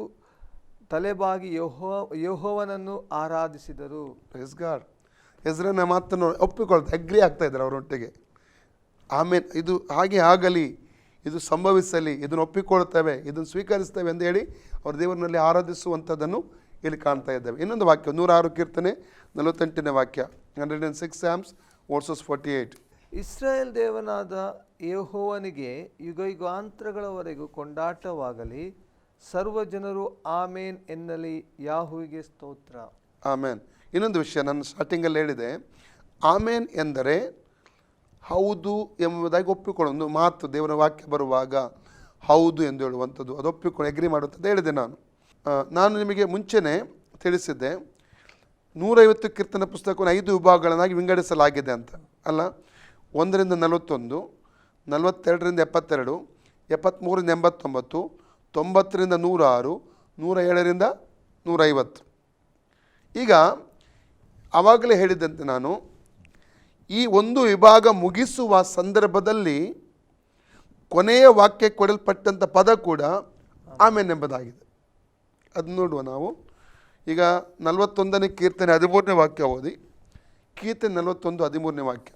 ತಲೆಬಾಗಿ ಯೆಹೋವನನ್ನು ಆರಾಧಿಸಿದರು. Praise God. ಎಜ್ರನ ಮಾತನ್ನು ಒಪ್ಪಿಕೊಳ್ತಾ ಅಗ್ರಿ ಆಗ್ತಾ ಇದ್ದಾರೆ ಅವರೊಟ್ಟಿಗೆ. ಆಮೇನ್, ಇದು ಹಾಗೆ ಆಗಲಿ, ಇದು ಸಂಭವಿಸಲಿ, ಇದನ್ನು ಒಪ್ಪಿಕೊಳ್ತೇವೆ, ಇದನ್ನು ಸ್ವೀಕರಿಸ್ತೇವೆ ಎಂದು ಹೇಳಿ ಅವ್ರ ದೇವರಲ್ಲಿ ಆರಾಧಿಸುವಂಥದ್ದನ್ನು ಇಲ್ಲಿ ಕಾಣ್ತಾ ಇದ್ದೇವೆ. ಇನ್ನೊಂದು ವಾಕ್ಯ 106 ಕೀರ್ತನೆ 48ನೇ ವಾಕ್ಯ, 106 Psalms verses 48. ಇಸ್ರಾಯೇಲ್ ದೇವನಾದ ಯೆಹೋವನಿಗೆ ಯುಗಯುಗಾಂತರಗಳವರೆಗೂ ಕೊಂಡಾಟವಾಗಲಿ, ಸರ್ವ ಜನರು ಆಮೇನ್ ಎನ್ನಲಿ, ಯಾಹುವಿಗೆ ಸ್ತೋತ್ರ. ಆಮೇನ್. ಇನ್ನೊಂದು ವಿಷಯ ನಾನು ಸ್ಟಾರ್ಟಿಂಗಲ್ಲಿ ಹೇಳಿದೆ, ಆಮೇನ್ ಎಂದರೆ ಹೌದು ಎಂಬುದಾಗಿ ಒಪ್ಪಿಕೊಳ್ಳೋ ಒಂದು ಮಾತು. ದೇವರ ವಾಕ್ಯ ಬರುವಾಗ ಹೌದು ಎಂದು ಹೇಳುವಂಥದ್ದು, ಅದು ಒಪ್ಪಿಕೊಂಡು ಎಗ್ರಿ ಮಾಡುವಂಥದ್ದು ಹೇಳಿದೆ ನಾನು ನಿಮಗೆ ಮುಂಚೆನೇ ತಿಳಿಸಿದ್ದೆ. 150 ಕೀರ್ತನೆ ಪುಸ್ತಕವನ್ನು 5 ವಿಭಾಗಗಳನ್ನಾಗಿ ವಿಂಗಡಿಸಲಾಗಿದೆ ಅಂತ ಅಲ್ಲ. 1ರಿಂದ 41, 42ರಿಂದ 72, 73ರಿಂದ 89, 90ರಿಂದ 106, 107ರಿಂದ 150. ಈಗ ಆವಾಗಲೇ ಹೇಳಿದಂತೆ ನಾನು ಈ ಒಂದು ವಿಭಾಗ ಮುಗಿಸುವ ಸಂದರ್ಭದಲ್ಲಿ ಕೊನೆಯ ವಾಕ್ಯ ಕೊಡಲ್ಪಟ್ಟಂಥ ಪದ ಕೂಡ ಆಮೇನ್ ಎಂಬುದಾಗಿದೆ. ಅದು ನೋಡುವ ನಾವು. ಈಗ 41ನೇ ಕೀರ್ತನೆ 13ನೇ ವಾಕ್ಯ ಓದಿ. ಕೀರ್ತನೆ 41, 13ನೇ ವಾಕ್ಯ.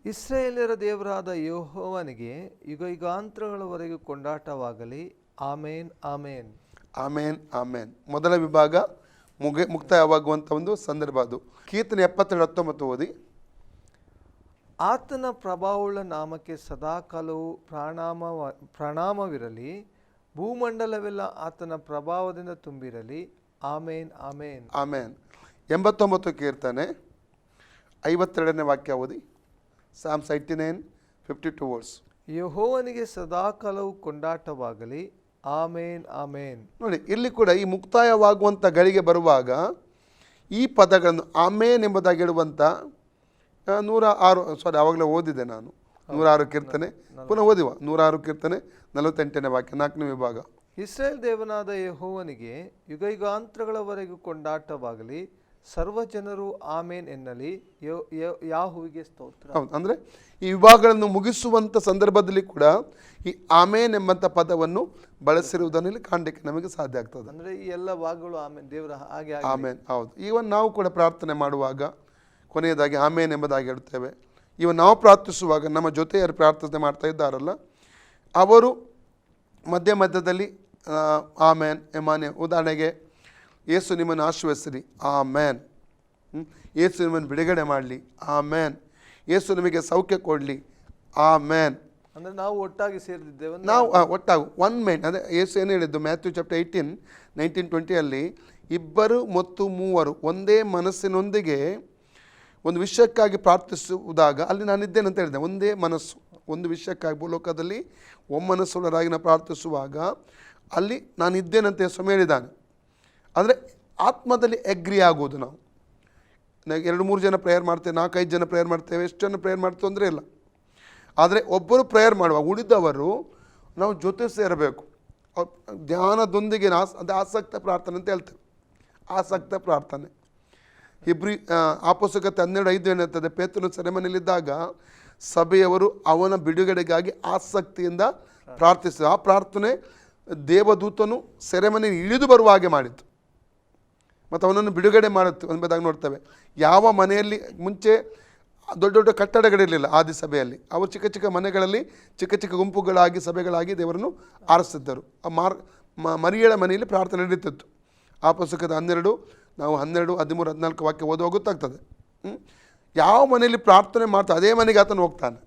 ಇಸ್ರಾಯೇಲ್ಯರ ದೇವರಾದ ಯೆಹೋವನಿಗೆ ಯುಗಯುಗಾಂತರಗಳವರೆಗೂ ಕೊಂಡಾಟವಾಗಲಿ, ಆಮೇನ್ ಆಮೇನ್. ಆಮೇನ್ ಆಮೇನ್. ಮೊದಲ ವಿಭಾಗ ಮುಕ್ತಾಯವಾಗುವಂಥ ಒಂದು ಸಂದರ್ಭ ಅದು. ಕೀರ್ತನೆ 72, 19 ಓದಿ. ಆತನ ಪ್ರಭಾವವುಳ್ಳ ನಾಮಕ್ಕೆ ಸದಾಕಾಲವು ಪ್ರಣಾಮವಿರಲಿ, ಭೂಮಂಡಲವೆಲ್ಲ ಆತನ ಪ್ರಭಾವದಿಂದ ತುಂಬಿರಲಿ, ಆಮೇನ್ ಆಮೇನ್. ಆಮೇನ್. 89 ಕೀರ್ತನೆ 52ನೇ ವಾಕ್ಯ ಓದಿ. Psalms 89, 52 words. ಯೆಹೋವನಿಗೆ ಸದಾಕಾಲವು ಕೊಂಡಾಟವಾಗಲಿ, ಆಮೇನ್ ಆಮೇನ್. ನೋಡಿ, ಇಲ್ಲಿ ಕೂಡ ಈ ಮುಕ್ತಾಯವಾಗುವಂಥ ಗಳಿಗೆ ಬರುವಾಗ ಈ ಪದಗಳನ್ನು ಆಮೇನ್ ಎಂಬುದಾಗಿ ಹೇಳುವಂಥ 106 ಆವಾಗಲೇ ಓದಿದೆ ನಾನು. 106 ಕೀರ್ತನೆ ಪುನಃ ಓದಿವ. 106 ಕೀರ್ತನೆ 48ನೇ ವಾಕ್ಯ, 4ನೇ ವಿಭಾಗ. ಇಸ್ರಾಯೇಲ್ ದೇವನಾದ ಯೆಹೋವನಿಗೆ ಯುಗಯುಗಾಂತರಗಳವರೆಗೂ ಕೊಂಡಾಟವಾಗಲಿ, ಸರ್ವ ಜನರು ಆಮೇನ್ ಎನ್ನಲಿ, ಯಾಹುವಿಗೆ ಸ್ತೋತ್ರ. ಹೌದು, ಅಂದರೆ ಈ ವಿಭಾಗಗಳನ್ನು ಮುಗಿಸುವಂಥ ಸಂದರ್ಭದಲ್ಲಿ ಕೂಡ ಈ ಆಮೇನ್ ಎಂಬಂಥ ಪದವನ್ನು ಬಳಸಿರುವುದನ್ನು ಇಲ್ಲಿ ಕಾಣಲಿಕ್ಕೆ ನಮಗೆ ಸಾಧ್ಯ ಆಗ್ತದೆ. ಅಂದರೆ ಈ ಎಲ್ಲ ಭಾಗಗಳು ಆಮೇನ್, ದೇವರ ಹಾಗೆ ಆಮೇನ್. ಹೌದು. ಇವನ್ ನಾವು ಕೂಡ ಪ್ರಾರ್ಥನೆ ಮಾಡುವಾಗ ಕೊನೆಯದಾಗಿ ಆಮೇನ್ ಎಂಬುದಾಗಿ ಹೇಳ್ತೇವೆ. ಇವನ್ ನಾವು ಪ್ರಾರ್ಥಿಸುವಾಗ ನಮ್ಮ ಜೊತೆ ಯಾರು ಪ್ರಾರ್ಥನೆ ಮಾಡ್ತಾ ಇದ್ದಾರಲ್ಲ ಅವರು ಮಧ್ಯದಲ್ಲಿ ಆಮೇನ್ ಎಮಾನೆ. ಉದಾಹರಣೆಗೆ, ಯೇಸು ನಿಮ್ಮನ್ನು ಆಶೀರ್ವದಿಸಲಿ, ಆಮೇನ್. ಯೇಸು ನಿಮ್ಮನ್ನು ಬಿಡುಗಡೆ ಮಾಡಲಿ, ಆಮೇನ್. ಯೇಸು ನಿಮಗೆ ಸೌಖ್ಯ ಕೊಡಲಿ, ಆಮೇನ್. ಅಂದರೆ ನಾವು ಒಟ್ಟಾಗಿ ಸೇರಿದ್ದೇವೆ, ನಾವು ಒಟ್ಟಾಗಿ ಒನ್ ಮೇನ್. ಅದೇ ಯೇಸು ಏನು ಹೇಳಿದ್ದು ಮ್ಯಾಥ್ಯೂ ಚಾಪ್ಟರ್ 18, 19-20 2 ಮತ್ತು 3 ಒಂದೇ ಮನಸ್ಸಿನೊಂದಿಗೆ ಒಂದು ವಿಷಯಕ್ಕಾಗಿ ಪ್ರಾರ್ಥಿಸುವುದಾಗ ಅಲ್ಲಿ ನಾನಿದ್ದೇನೆ ಅಂತ ಹೇಳಿದೆ. ಒಂದೇ ಮನಸ್ಸು, ಒಂದು ವಿಷಯಕ್ಕಾಗಿ ಭೂಲೋಕದಲ್ಲಿ ಒಮ್ಮನಸ್ಸುಳ್ಳರಾಗಿ ನಾವು ಪ್ರಾರ್ಥಿಸುವಾಗ ಅಲ್ಲಿ ನಾನಿದ್ದೇನೆ ಅಂತ ಯೇಸು ಹೇಳಿದ್ದಾನೆ. ಅಂದರೆ ಆತ್ಮದಲ್ಲಿ ಎಗ್ರಿ ಆಗೋದು. ನಾವು 2-3 ಜನ ಪ್ರೇಯರ್ ಮಾಡ್ತೇವೆ, 4-5 ಜನ ಪ್ರೇಯರ್ ಮಾಡ್ತೇವೆ, ಎಷ್ಟು ಜನ ಪ್ರೇಯರ್ ಮಾಡ್ತೇವೆ ಅಂದರೆ ಇಲ್ಲ. ಆದರೆ ಒಬ್ಬರು ಪ್ರೇಯರ್ ಮಾಡುವಾಗ ಉಳಿದವರು ನಾವು ಜೊತೆ ಸೇರಬೇಕು. ಧ್ಯಾನದೊಂದಿಗೆ ಅದು ಆಸಕ್ತ ಪ್ರಾರ್ಥನೆ ಅಂತ ಹೇಳ್ತೇವೆ. ಆಸಕ್ತ ಪ್ರಾರ್ಥನೆ. ಅಪೊಸ್ತಲಕತೆ 12:5 ಏನಿರ್ತದೆ, ಪೇತ್ರನು ಸೆರೆಮನೆಯಲ್ಲಿದ್ದಾಗ ಸಭೆಯವರು ಅವನ ಬಿಡುಗಡೆಗಾಗಿ ಆಸಕ್ತಿಯಿಂದ ಪ್ರಾರ್ಥಿಸಿದರು. ಆ ಪ್ರಾರ್ಥನೆ ದೇವದೂತನು ಸೆರೆಮನೆಯಲ್ಲಿ ಇಳಿದು ಬರುವ ಹಾಗೆ ಮಾಡಿತ್ತು ಮತ್ತು ಅವನನ್ನು ಬಿಡುಗಡೆ ಮಾಡುತ್ತೆ ಎಂಬುದಾಗಿ ನೋಡ್ತೇವೆ. ಯಾವ ಮನೆಯಲ್ಲಿ ಮುಂಚೆ ದೊಡ್ಡ ದೊಡ್ಡ ಕಟ್ಟಡಗಳಿರಲಿಲ್ಲ ಆದಿ ಸಭೆಯಲ್ಲಿ, ಅವರು ಚಿಕ್ಕ ಚಿಕ್ಕ ಮನೆಗಳಲ್ಲಿ ಚಿಕ್ಕ ಚಿಕ್ಕ ಗುಂಪುಗಳಾಗಿ ಸಭೆಗಳಾಗಿ ದೇವರನ್ನು ಆರಿಸಿದ್ದರು. ಮರಿಯಳ ಮನೆಯಲ್ಲಿ ಪ್ರಾರ್ಥನೆ ನಡೀತಿತ್ತು. ಅಪೊಸ್ತಲಕತೆ 12 ನಾವು 12, 13, 14 ವಾಕ್ಯ ಓದುವಾಗ ಗೊತ್ತಾಗ್ತದೆ. ಯಾವ ಮನೆಯಲ್ಲಿ ಪ್ರಾರ್ಥನೆ ಮಾಡ್ತಾ ಅದೇ ಮನೆಗೆ ಆತನು ಹೋಗ್ತಾನೆ.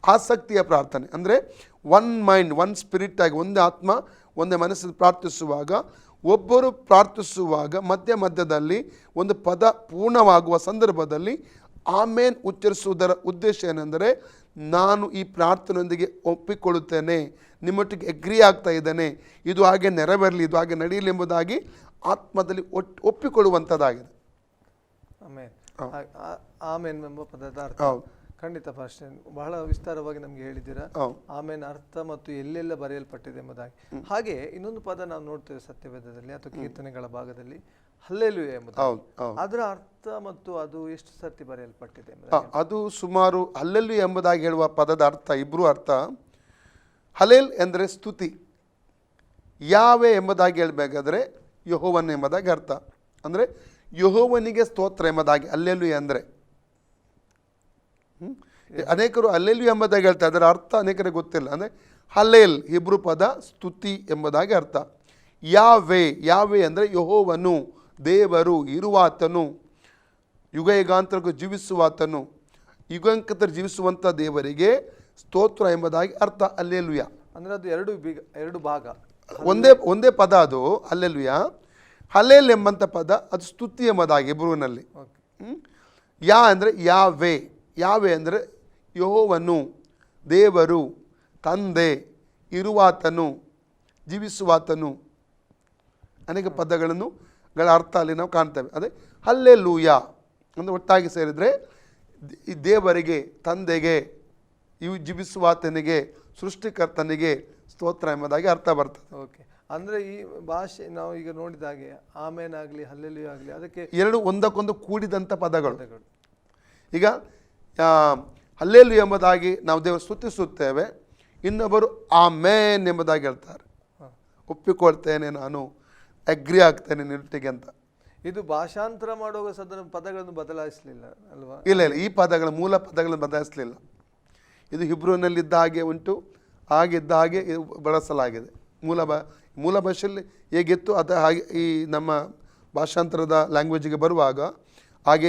ಆಸಕ್ತಿಯ ಪ್ರಾರ್ಥನೆ ಅಂದರೆ ಒನ್ ಮೈಂಡ್, ಒನ್ ಸ್ಪಿರಿಟ್ ಆಗಿ, ಒಂದೇ ಆತ್ಮ ಒಂದೇ ಮನಸ್ಸಲ್ಲಿ ಪ್ರಾರ್ಥಿಸುವಾಗ, ಒಬ್ಬರು ಪ್ರಾರ್ಥಿಸುವಾಗ ಮಧ್ಯದಲ್ಲಿ ಒಂದು ಪದ ಪೂರ್ಣವಾಗುವ ಸಂದರ್ಭದಲ್ಲಿ ಆಮೇನ್ ಉಚ್ಚರಿಸುವುದರ ಉದ್ದೇಶ ಏನೆಂದರೆ, ನಾನು ಈ ಪ್ರಾರ್ಥನೆಯೊಂದಿಗೆ ಒಪ್ಪಿಕೊಳ್ಳುತ್ತೇನೆ, ನಿಮ್ಮೊಟ್ಟಿಗೆ ಎಗ್ರಿ ಆಗ್ತಾ ಇದ್ದೇನೆ, ಇದು ಹಾಗೆ ನೆರವೇರಲಿ, ಇದು ಹಾಗೆ ನಡೆಯಲಿ ಎಂಬುದಾಗಿ ಆತ್ಮದಲ್ಲಿ ಒಪ್ಪಿಕೊಳ್ಳುವಂಥದ್ದಾಗಿದೆ. ಆಮೇನ್ ಎಂಬ ಪದದ ಅರ್ಥ ಖಂಡಿತ ಫಾಸ್ಟ್ ಬಹಳ ವಿಸ್ತಾರವಾಗಿ ನಮ್ಗೆ ಹೇಳಿದ್ದೀರಾ. ಆಮೇನ್ ಅರ್ಥ ಮತ್ತು ಎಲ್ಲೆಲ್ಲ ಬರೆಯಲ್ಪಟ್ಟಿದೆ ಎಂಬುದಾಗಿ. ಹಾಗೆ ಇನ್ನೊಂದು ಪದ ನಾವು ನೋಡ್ತೇವೆ ಸತ್ಯವೇದದಲ್ಲಿ ಅಥವಾ ಕೀರ್ತನೆಗಳ ಭಾಗದಲ್ಲಿ, ಹಲ್ಲೆಲೂಯಾ ಎಂಬುದು. ಅದರ ಅರ್ಥ ಮತ್ತು ಅದು ಎಷ್ಟು ಸರ್ತಿ ಬರೆಯಲ್ಪಟ್ಟಿದೆ? ಅದು ಸುಮಾರು ಹಲ್ಲೆಲೂಯಾ ಎಂಬುದಾಗಿ ಹೇಳುವ ಪದದ ಅರ್ಥ, ಇಬ್ರು ಅರ್ಥ. ಹಲೇಲ್ ಎಂದರೆ ಸ್ತುತಿ, ಯಾವೆ ಎಂಬುದಾಗಿ ಹೇಳಬೇಕಾದ್ರೆ ಯೆಹೋವನ್ ಎಂಬುದಾಗಿ ಅರ್ಥ. ಅಂದರೆ ಯೆಹೋವನಿಗೆ ಸ್ತೋತ್ರ ಎಂಬುದಾಗಿ ಹಲ್ಲೆಲೂಯಾ ಅಂದರೆ. ಅನೇಕರು ಹಲ್ಲೆಲೂಯಾ ಎಂಬುದಾಗಿ ಹೇಳ್ತಾರೆ, ಅದರ ಅರ್ಥ ಅನೇಕರಿಗೆ ಗೊತ್ತಿಲ್ಲ. ಅಂದರೆ ಹಲ್ಲೇಲ್ ಇಬ್ರು ಪದ ಸ್ತುತಿ ಎಂಬುದಾಗಿ ಅರ್ಥ. ಯಾವೆ ಅಂದರೆ ಯೆಹೋವನು, ದೇವರು, ಇರುವಾತನು, ಯುಗ ಯುಗಾಂತರಕ್ಕೂ ಜೀವಿಸುವಾತನು. ಯುಗಾಂಕದಲ್ಲಿ ಜೀವಿಸುವಂಥ ದೇವರಿಗೆ ಸ್ತೋತ್ರ ಎಂಬುದಾಗಿ ಅರ್ಥ. ಹಲ್ಲೆಲೂಯ ಅಂದ್ರೆ ಅದು ಎರಡು ಭಾಗ. ಒಂದೇ ಪದ ಅದು ಹಲ್ಲೆಲೂಯ. ಹಲ್ಲೇಲ್ ಎಂಬಂಥ ಪದ ಅದು ಸ್ತುತಿ ಎಂಬುದಾಗಿ ಹೆಬ್ರೂನಲ್ಲಿ. ಯಾ ಅಂದರೆ ಯಾವೇ, ಯಾವೇ ಅಂದರೆ ಯೆಹೋವನು, ದೇವರು, ತಂದೆ, ಇರುವಾತನು, ಜೀವಿಸುವಾತನು, ಅನೇಕ ಪದಗಳನ್ನು ಅರ್ಥ ಅಲ್ಲಿ ನಾವು ಕಾಣ್ತೇವೆ. ಅದೇ ಹಲ್ಲೆಲೂಯ ಅಂದರೆ ಒಟ್ಟಾಗಿ ಸೇರಿದರೆ ಈ ದೇವರಿಗೆ, ತಂದೆಗೆ, ಇವು ಜೀವಿಸುವಾತನಿಗೆ, ಸೃಷ್ಟಿಕರ್ತನಿಗೆ ಸ್ತೋತ್ರ ಎಂಬುದಾಗಿ ಅರ್ಥ ಬರ್ತದೆ. ಓಕೆ, ಅಂದರೆ ಈ ಭಾಷೆ ನಾವು ಈಗ ನೋಡಿದಾಗೆ ಆಮೇನ್ ಆಗಲಿ ಹಲ್ಲೆಲೂಯ ಆಗಲಿ ಅದಕ್ಕೆ ಎರಡು ಒಂದಕ್ಕೊಂದು ಕೂಡಿದಂಥ ಪದಗಳು. ಈಗ ಹಲ್ಲೆಲೂಯ ಎಂಬುದಾಗಿ ನಾವು ದೇವರು ಸ್ತುತಿಸುತ್ತೇವೆ, ಇನ್ನೊಬ್ಬರು ಆಮೇನ್ ಎಂಬುದಾಗಿ ಹೇಳ್ತಾರೆ. ಒಪ್ಪಿಕೊಳ್ತೇನೆ, ನಾನು ಅಗ್ರಿ ಆಗ್ತೇನೆ ನಿಟ್ಟಿಗೆ ಅಂತ. ಇದು ಭಾಷಾಂತರ ಮಾಡುವಾಗ ಸದನ ಪದಗಳನ್ನು ಬದಲಾಯಿಸಲಿಲ್ಲ ಅಲ್ವಾ? ಇಲ್ಲ, ಈ ಪದಗಳ ಮೂಲ ಪದಗಳನ್ನು ಬದಲಾಯಿಸಲಿಲ್ಲ. ಇದು ಹಿಬ್ರೂನಲ್ಲಿದ್ದ ಹಾಗೆ ಉಂಟು, ಹಾಗಿದ್ದ ಹಾಗೆ ಬಳಸಲಾಗಿದೆ. ಮೂಲ ಭಾಷೆಯಲ್ಲಿ ಹೇಗಿತ್ತು ಅದು ಹಾಗೆ ಈ ನಮ್ಮ ಭಾಷಾಂತರದ ಲ್ಯಾಂಗ್ವೇಜಿಗೆ ಬರುವಾಗ ಹಾಗೆ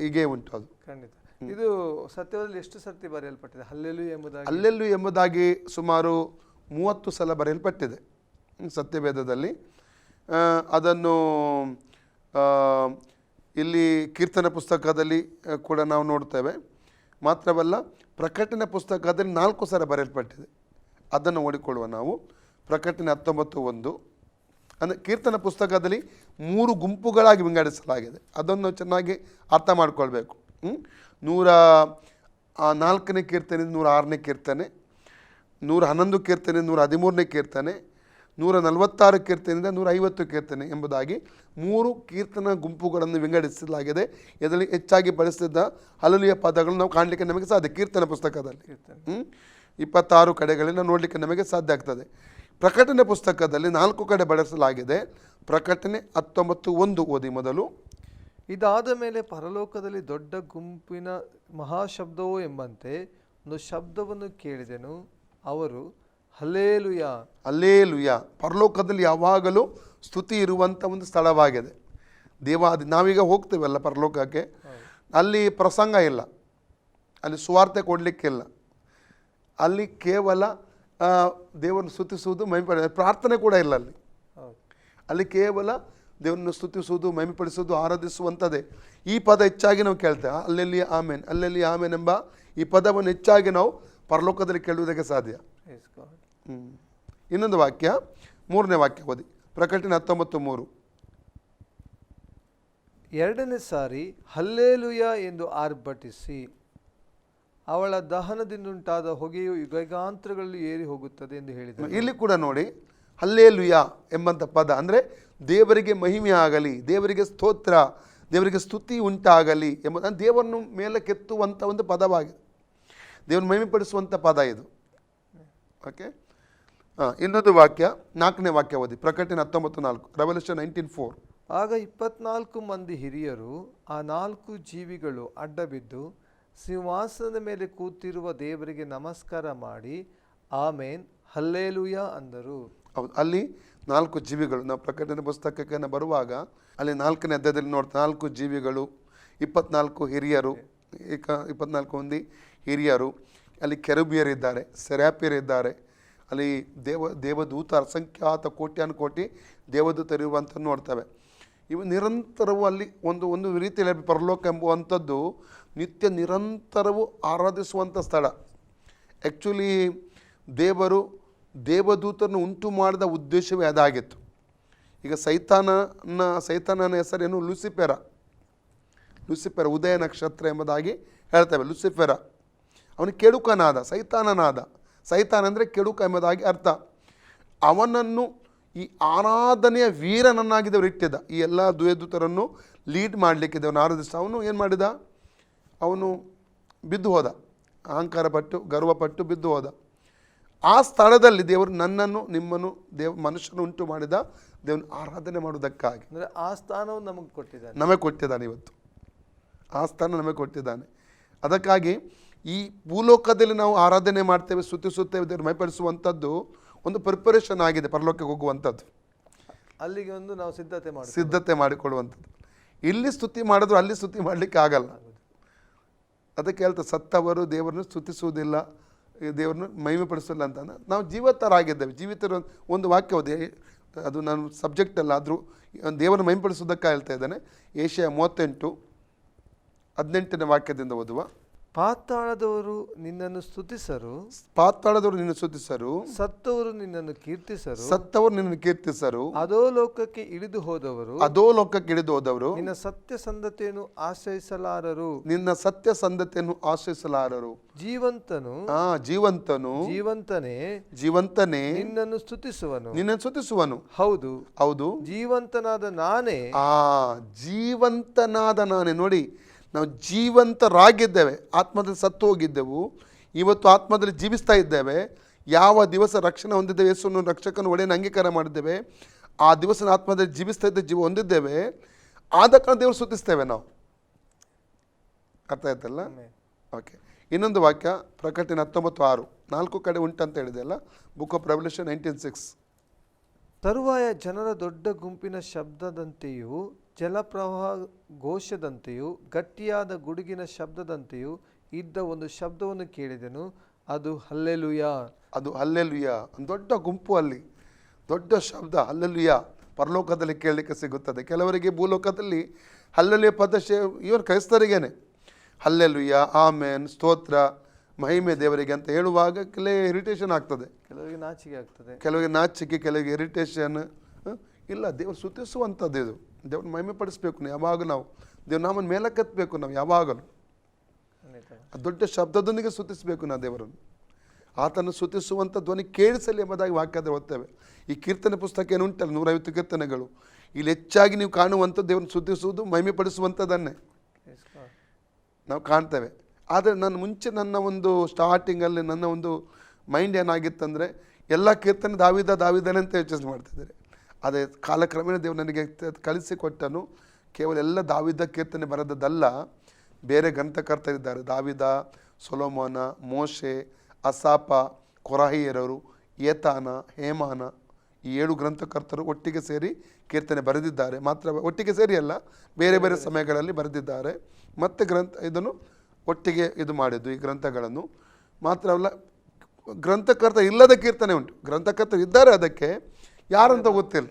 ಹೀಗೆ ಉಂಟು ಅದು. ಖಂಡಿತ. ಇದು ಸತ್ಯದಲ್ಲಿ ಎಷ್ಟು ಸರ್ತಿ ಬರೆಯಲ್ಪಟ್ಟಿದೆ ಹಲ್ಲೆಲೂಯ ಎಂಬುದಾಗಿ? ಹಲ್ಲೆಲೂಯ ಎಂಬುದಾಗಿ ಸುಮಾರು 30 ಸಲ ಬರೆಯಲ್ಪಟ್ಟಿದೆ ಸತ್ಯವೇದದಲ್ಲಿ. ಅದನ್ನು ಇಲ್ಲಿ ಕೀರ್ತನ ಪುಸ್ತಕದಲ್ಲಿ ಕೂಡ ನಾವು ನೋಡ್ತೇವೆ. ಮಾತ್ರವಲ್ಲ, ಪ್ರಕಟಣೆ ಪುಸ್ತಕದಲ್ಲಿ 4 ಸಲ ಬರೆಯಲ್ಪಟ್ಟಿದೆ. ಅದನ್ನು ಓಡಿಕೊಳ್ಳುವ ನಾವು. ಪ್ರಕಟಣೆ 19:1 ಅಂದರೆ ಕೀರ್ತನ ಪುಸ್ತಕದಲ್ಲಿ 3 ಗುಂಪುಗಳಾಗಿ ವಿಂಗಡಿಸಲಾಗಿದೆ. ಅದನ್ನು ಚೆನ್ನಾಗಿ ಅರ್ಥ ಮಾಡ್ಕೊಳ್ಬೇಕು. 104ನೇ ಕೀರ್ತನೆ, 106ನೇ ಕೀರ್ತನೆ, 111 ಕೀರ್ತನೆ, 113ನೇ ಕೀರ್ತನೆ, 146 ಕೀರ್ತನೆಯಿಂದ 150 ಕೀರ್ತನೆ ಎಂಬುದಾಗಿ 3 ಕೀರ್ತನ ಗುಂಪುಗಳನ್ನು ವಿಂಗಡಿಸಲಾಗಿದೆ. ಇದರಲ್ಲಿ ಹೆಚ್ಚಾಗಿ ಬಳಸಿದ ಹಲ್ಲೆಲೂಯ ಪದಗಳನ್ನು ನಾವು ಕಾಣಲಿಕ್ಕೆ ನಮಗೆ ಸಾಧ್ಯ. ಕೀರ್ತನ ಪುಸ್ತಕದಲ್ಲಿ 26 ಕಡೆಗಳಿಂದ ನೋಡಲಿಕ್ಕೆ ನಮಗೆ ಸಾಧ್ಯ ಆಗ್ತದೆ. ಪ್ರಕಟಣೆ ಪುಸ್ತಕದಲ್ಲಿ 4 ಕಡೆ ಬಳಸಲಾಗಿದೆ. ಪ್ರಕಟಣೆ 19:1 ಓದಿ ಮೊದಲು. ಇದಾದ ಮೇಲೆ ಪರಲೋಕದಲ್ಲಿ ದೊಡ್ಡ ಗುಂಪಿನ ಮಹಾಶಬ್ದವೋ ಎಂಬಂತೆ ಒಂದು ಶಬ್ದವನ್ನು ಕೇಳಿದೆನು. ಅವರು ಹಲ್ಲೆಲೂಯ, ಹಲ್ಲೆಲೂಯ. ಪರಲೋಕದಲ್ಲಿ ಯಾವಾಗಲೂ ಸ್ತುತಿ ಇರುವಂಥ ಒಂದು ಸ್ಥಳವಾಗಿದೆ. ನಾವೀಗ ಹೋಗ್ತೀವಲ್ಲ ಪರಲೋಕಕ್ಕೆ, ಅಲ್ಲಿ ಪ್ರಸಂಗ ಇಲ್ಲ, ಅಲ್ಲಿ ಸುವಾರ್ತೆ ಕೊಡಲಿಕ್ಕಿಲ್ಲ. ಅಲ್ಲಿ ಕೇವಲ ದೇವರನ್ನು ಸ್ತುತಿಸುವುದು, ಮಹಿಮೆಪಡಿಸುವುದು, ಪ್ರಾರ್ಥನೆ ಕೂಡ ಇಲ್ಲ ಅಲ್ಲಿ. ಅಲ್ಲಿ ಕೇವಲ ದೇವರನ್ನು ಸ್ತುತಿಸುವುದು, ಮಹಿಮೆಪಡಿಸುವುದು, ಆರಾಧಿಸುವಂಥದ್ದೇ. ಈ ಪದ ಹೆಚ್ಚಾಗಿ ನಾವು ಕೇಳ್ತೇವೆ. ಅಲ್ಲೆಲ್ಲಿ ಆಮೇನ್, ಅಲ್ಲೆಲ್ಲಿ ಆಮೇನ್ ಎಂಬ ಈ ಪದವನ್ನು ಹೆಚ್ಚಾಗಿ ನಾವು ಪರಲೋಕದಲ್ಲಿ ಕೇಳುವುದಕ್ಕೆ ಸಾಧ್ಯ. ಇನ್ನೊಂದು ವಾಕ್ಯ, 3ನೇ ವಾಕ್ಯ ಓದಿ. ಪ್ರಕಟಣೆ 19:3. 2ನೇ ಸಾರಿ ಹಲ್ಲೆಲೂಯ ಎಂದು ಆರ್ಭಟಿಸಿ ಅವಳ ದಹನದಿಂದುಂಟಾದ ಹೊಗೆಯು ಯುಗಾಂತರಗಳಲ್ಲಿ ಏರಿ ಹೋಗುತ್ತದೆ ಎಂದು ಹೇಳಿದರು. ಇಲ್ಲಿ ಕೂಡ ನೋಡಿ, ಹಲ್ಲೆಲೂಯ ಎಂಬಂಥ ಪದ ಅಂದರೆ ದೇವರಿಗೆ ಮಹಿಮೆ ಆಗಲಿ, ದೇವರಿಗೆ ಸ್ತೋತ್ರ, ದೇವರಿಗೆ ಸ್ತುತಿ ಉಂಟಾಗಲಿ ಎಂಬುದು ದೇವರನ್ನು ಮೇಲಕ್ಕೆತ್ತುವಂಥ ಒಂದು ಪದವಾಗಿದೆ. ದೇವರನ್ನು ಮಹಿಮೆಪಡಿಸುವಂಥ ಪದ ಇದು. ಓಕೆ, ಇನ್ನೊಂದು ವಾಕ್ಯ, 4ನೇ ವಾಕ್ಯ ಓದಿ. ಪ್ರಕಟಣೆ 19:4, ರೆವಲ್ಯೂಷನ್ 19:4. ಆಗ 24 ಮಂದಿ ಹಿರಿಯರು ಆ 4 ಜೀವಿಗಳು ಅಡ್ಡಬಿದ್ದು ಸಿಂಹಾಸನದ ಮೇಲೆ ಕೂತಿರುವ ದೇವರಿಗೆ ನಮಸ್ಕಾರ ಮಾಡಿ ಆಮೇನ್ ಹಲ್ಲೆಲೂಯ ಅಂದರು. ಹೌದು, ಅಲ್ಲಿ 4 ಜೀವಿಗಳು, ನಾವು ಪ್ರಕಟಣೆ ಪುಸ್ತಕಕ್ಕೆ ಬರುವಾಗ ಅಲ್ಲಿ 4ನೇ ಅಧ್ಯಾಯದಲ್ಲಿ ನೋಡ್ತಾ 4 ಜೀವಿಗಳು, 24 ಹಿರಿಯರು, 24 ಮಂದಿ ಹಿರಿಯರು, ಅಲ್ಲಿ ಕೆರೂಬಿಯರಿದ್ದಾರೆ, ಸೆರಾಫಿಯರಿದ್ದಾರೆ, ಅಲ್ಲಿ ದೇವದೂತ ಅಸಂಖ್ಯಾತ ಕೋಟ್ಯಾನುಕೋಟಿ ದೇವದೂತರಿರುವಂಥ ನೋಡ್ತೇವೆ. ಇವು ನಿರಂತರವೂ ಅಲ್ಲಿ ಒಂದು ರೀತಿಯಲ್ಲಿ ಪರಲೋಕ ಎಂಬುವಂಥದ್ದು ನಿತ್ಯ ನಿರಂತರವೂ ಆರಾಧಿಸುವಂಥ ಸ್ಥಳ. ಆ್ಯಕ್ಚುಲಿ ದೇವದೂತರನ್ನು ಉಂಟು ಮಾಡಿದ ಉದ್ದೇಶವೇ ಅದಾಗಿತ್ತು. ಈಗ ಸೈತಾನನ ಹೆಸರೇನು? ಲೂಸಿಫೆರ, ಉದಯ ನಕ್ಷತ್ರ ಎಂಬುದಾಗಿ ಹೇಳ್ತೇವೆ. ಲೂಸಿಫೆರ ಅವನು ಕೆಡುಕನಾದ, ಸೈತಾನ ಅಂದರೆ ಕೆಡುಕ ಎಂಬುದಾಗಿ ಅರ್ಥ. ಅವನನ್ನು ಈ ಆರಾಧನೆಯ ವೀರನನ್ನಾಗಿ ದೇವರು ಇಟ್ಟಿದ್ದ. ಈ ಎಲ್ಲ ದೇವದೂತರನ್ನು ಲೀಡ್ ಮಾಡಲಿಕ್ಕೆ ದೇವರನ್ನು ಆರಾಧಿಸ್ತಾ ಅವನು ಏನು ಮಾಡಿದ? ಅವನು ಬಿದ್ದು ಹೋದ, ಅಹಂಕಾರ ಪಟ್ಟು ಗರ್ವಪಟ್ಟು ಬಿದ್ದು ಹೋದ. ಆ ಸ್ಥಳದಲ್ಲಿ ದೇವರು ನನ್ನನ್ನು ನಿಮ್ಮನ್ನು ಮನುಷ್ಯನು ಉಂಟು ಮಾಡಿದ ದೇವರನ್ನು ಆರಾಧನೆ ಮಾಡುವುದಕ್ಕಾಗಿ. ಅಂದರೆ ಆ ಸ್ಥಾನವನ್ನು ನಮಗೆ ಕೊಟ್ಟಿದ್ದಾನೆ ಇವತ್ತು. ಆ ಸ್ಥಾನ ನಮಗೆ ಕೊಟ್ಟಿದ್ದಾನೆ. ಅದಕ್ಕಾಗಿ ಈ ಭೂಲೋಕದಲ್ಲಿ ನಾವು ಆರಾಧನೆ ಮಾಡ್ತೇವೆ, ಸ್ತುತಿಸುತ್ತೇವೆ, ದೇವರು ಮಹಿಮೆಪಡಿಸುವಂಥದ್ದು ಒಂದು ಪ್ರಿಪರೇಷನ್ ಆಗಿದೆ ಪರಲೋಕಕ್ಕೆ ಹೋಗುವಂಥದ್ದು. ಅಲ್ಲಿಗೆ ಒಂದು ನಾವು ಸಿದ್ಧತೆ ಮಾಡಿಕೊಳ್ಳುವಂಥದ್ದು. ಇಲ್ಲಿ ಸ್ತುತಿ ಮಾಡಿದ್ರು ಅಲ್ಲಿ ಸ್ತುತಿ ಮಾಡಲಿಕ್ಕೆ ಆಗಲ್ಲ. ಅದಕ್ಕೆ ಹೇಳ್ತಾ ಸತ್ತವರು ದೇವರನ್ನು ಸ್ತುತಿಸುವುದಿಲ್ಲ, ದೇವರನ್ನು ಮಹಿಮೆಪಡಿಸಲ್ಲ ಅಂತ. ನಾವು ಜೀವಿತರಾಗಿದ್ದೇವೆ. ಜೀವಿತರ ಒಂದು ವಾಕ್ಯ ಓದಿ, ಅದು ನಾನು ಸಬ್ಜೆಕ್ಟ್ ಅಲ್ಲ, ಆದರೂ ದೇವರನ್ನು ಮಹಿಮೆಪಡಿಸೋದಕ್ಕೆ ಹೇಳ್ತಾ ಇದ್ದಾನೆ. ಏಷ್ಯಾ 38:18 ವಾಕ್ಯದಿಂದ ಓದುವ. ಪಾತಾಳದವರು ನಿನ್ನನ್ನು ಸ್ತುತಿಸರು, ಪಾತಾಳದವರು ನಿನ್ನ ಸ್ತುತಿಸರು, ಸತ್ತವರು ನಿನ್ನನ್ನು ಕೀರ್ತಿಸರು, ಸತ್ತವರು ನಿನ್ನನ್ನು ಕೀರ್ತಿಸರು, ಅಧೋಲೋಕಕ್ಕೆ ಇಳಿದು ಹೋದವರು, ಅಧೋಲೋಕಕ್ಕೆ ಇಳಿದು ಹೋದವರು ನಿನ್ನ ಸತ್ಯ ಸಂಧತೆಯನ್ನು ಆಶ್ರಯಿಸಲಾರರು, ನಿನ್ನ ಸತ್ಯ ಸಂಧತೆಯನ್ನು ಆಶ್ರಯಿಸಲಾರರು. ಜೀವಂತನು ಜೀವಂತನೇ ನಿನ್ನನ್ನು ಸ್ತುತಿಸುವನು, ನಿನ್ನನ್ನು ಸ್ತುತಿಸುವನು. ಹೌದು, ಜೀವಂತನಾದ ನಾನೇ. ಜೀವಂತನಾದ ನಾನೇ. ನೋಡಿ, ನಾವು ಜೀವಂತರಾಗಿದ್ದೇವೆ, ಆತ್ಮದಲ್ಲಿ ಸತ್ತು ಹೋಗಿದ್ದೆವು, ಇವತ್ತು ಆತ್ಮದಲ್ಲಿ ಜೀವಿಸ್ತಾ ಇದ್ದೇವೆ. ಯಾವ ದಿವಸ ರಕ್ಷಣೆ ಹೊಂದಿದ್ದೇವೆ, ಯೇಸುವನ್ನು ರಕ್ಷಕನ ಒಡೆಯನ್ನು ಅಂಗೀಕಾರ ಮಾಡಿದ್ದೇವೆ, ಆ ದಿವಸ ಆತ್ಮದಲ್ಲಿ ಜೀವಿಸ್ತಾ ಇದ್ದ ಜೀವ ಹೊಂದಿದ್ದೇವೆ. ಆದ ಕಾರಣ ದೇವರು ಸ್ತುತಿಸ್ತೇವೆ ನಾವು. ಅರ್ಥ ಆಯ್ತಲ್ಲ? ಓಕೆ. ಇನ್ನೊಂದು ವಾಕ್ಯ ಪ್ರಕಟಣೆ 19:6, 4 ಕಡೆ ಉಂಟಂತ ಹೇಳಿದೆ ಅಲ್ಲ, ಬುಕ್ ಆಫ್ ರೆವಲ್ಯೂಷನ್ 19:6. ತರುವಾಯ ಜನರ ದೊಡ್ಡ ಗುಂಪಿನ ಶಬ್ದದಂತೆಯೂ ಜಲಪ್ರವಾಹ ಘೋಷದಂತೆಯೂ ಗಟ್ಟಿಯಾದ ಗುಡುಗಿನ ಶಬ್ದದಂತೆಯೂ ಇದ್ದ ಒಂದು ಶಬ್ದವನ್ನು ಕೇಳಿದೆನು, ಅದು ಹಲ್ಲೆಲೂಯಾ. ಅದು ಹಲ್ಲೆಲೂಯಾ. ಒಂದು ದೊಡ್ಡ ಗುಂಪು, ಅಲ್ಲಿ ದೊಡ್ಡ ಶಬ್ದ ಹಲ್ಲೆಲೂಯಾ ಪರಲೋಕದಲ್ಲಿ ಕೇಳಲಿಕ್ಕೆ ಸಿಗುತ್ತದೆ. ಕೆಲವರಿಗೆ ಭೂಲೋಕದಲ್ಲಿ ಹಲ್ಲೆಲೂಯಾ ಪದ ಇವನು ಕ್ರೈಸ್ತರಿಗೇನೆ ಹಲ್ಲೆಲೂಯಾ, ಆಮೇನ್, ಸ್ತೋತ್ರ, ಮಹಿಮೆ ದೇವರಿಗೆ ಅಂತ ಹೇಳುವಾಗ ಕೆಲವೇ ಇರಿಟೇಷನ್ ಆಗ್ತದೆ, ಕೆಲವರಿಗೆ ನಾಚಿಕೆ ಆಗ್ತದೆ, ಕೆಲವರಿಗೆ ಇರಿಟೇಷನ್. ಇಲ್ಲ, ದೇವರು ಸ್ತುತಿಸುವಂಥದ್ದು ಇದು. ದೇವ್ರ ಮಹಿಮೆ ಪಡಿಸ್ಬೇಕು ಯಾವಾಗ ನಾವು, ದೇವ್ರ ನಾಮನ ಮೇಲಕ್ಕೆತ್ತಬೇಕು ನಾವು ಯಾವಾಗಲೂ. ದೊಡ್ಡ ಶಬ್ದದೊಂದಿಗೆ ಸ್ತುತಿಸಬೇಕು ನಾವು ದೇವರನ್ನು. ಆತನು ಸ್ತುತಿಸುವಂಥ ಧ್ವನಿ ಕೇಳಿಸಲಿ ಎಂಬುದಾಗಿ ವಾಕ್ಯದ ಓದ್ತೇವೆ. ಈ ಕೀರ್ತನೆ ಪುಸ್ತಕ ಏನುಂಟಲ್ಲ, 150 ಕೀರ್ತನೆಗಳು, ಇಲ್ಲಿ ಹೆಚ್ಚಾಗಿ ನೀವು ಕಾಣುವಂಥ ದೇವರನ್ನು ಸ್ತುತಿಸುವುದು, ಮಹಿಮೆ ಪಡಿಸುವಂಥದ್ದನ್ನೇ ನಾವು ಕಾಣ್ತೇವೆ. ಆದರೆ ನನ್ನ ಒಂದು ಸ್ಟಾರ್ಟಿಂಗಲ್ಲಿ ನನ್ನ ಒಂದು ಮೈಂಡ್ ಏನಾಗಿತ್ತಂದರೆ, ಎಲ್ಲ ಕೀರ್ತನೆ ದಾವಿದನೇ ಅಂತ ಯೋಚನೆ ಮಾಡ್ತಿದ್ದಾರೆ. ಅದೇ ಕಾಲಕ್ರಮೇಣ ದೇವರು ನನಗೆ ಕಳಿಸಿಕೊಟ್ಟನು. ಕೇವಲ ಎಲ್ಲ ದಾವಿದ ಕೀರ್ತನೆ ಬರೆದದ್ದಲ್ಲ, ಬೇರೆ ಗ್ರಂಥಕರ್ತರಿದ್ದಾರೆ. ದಾವಿದ, ಸೊಲೊಮೋನ, ಮೋಶೆ, ಅಸಾಪ, ಕೊರಾಹಿಯರವರು, ಏತಾನ, ಹೇಮಾನ, ಈ 7 ಗ್ರಂಥಕರ್ತರು ಒಟ್ಟಿಗೆ ಸೇರಿ ಕೀರ್ತನೆ ಬರೆದಿದ್ದಾರೆ. ಮಾತ್ರ ಒಟ್ಟಿಗೆ ಸೇರಿ ಅಲ್ಲ, ಬೇರೆ ಬೇರೆ ಸಮಯಗಳಲ್ಲಿ ಬರೆದಿದ್ದಾರೆ. ಮತ್ತು ಇದನ್ನು ಒಟ್ಟಿಗೆ ಇದು ಮಾಡಿದ್ದು ಈ ಗ್ರಂಥಗಳನ್ನು. ಮಾತ್ರವಲ್ಲ, ಗ್ರಂಥಕರ್ತ ಇಲ್ಲದ ಕೀರ್ತನೆ ಉಂಟು, ಗ್ರಂಥಕರ್ತರು ಇದ್ದಾರೆ, ಅದಕ್ಕೆ ಯಾರಂತ ಗೊತ್ತಿಲ್ಲ.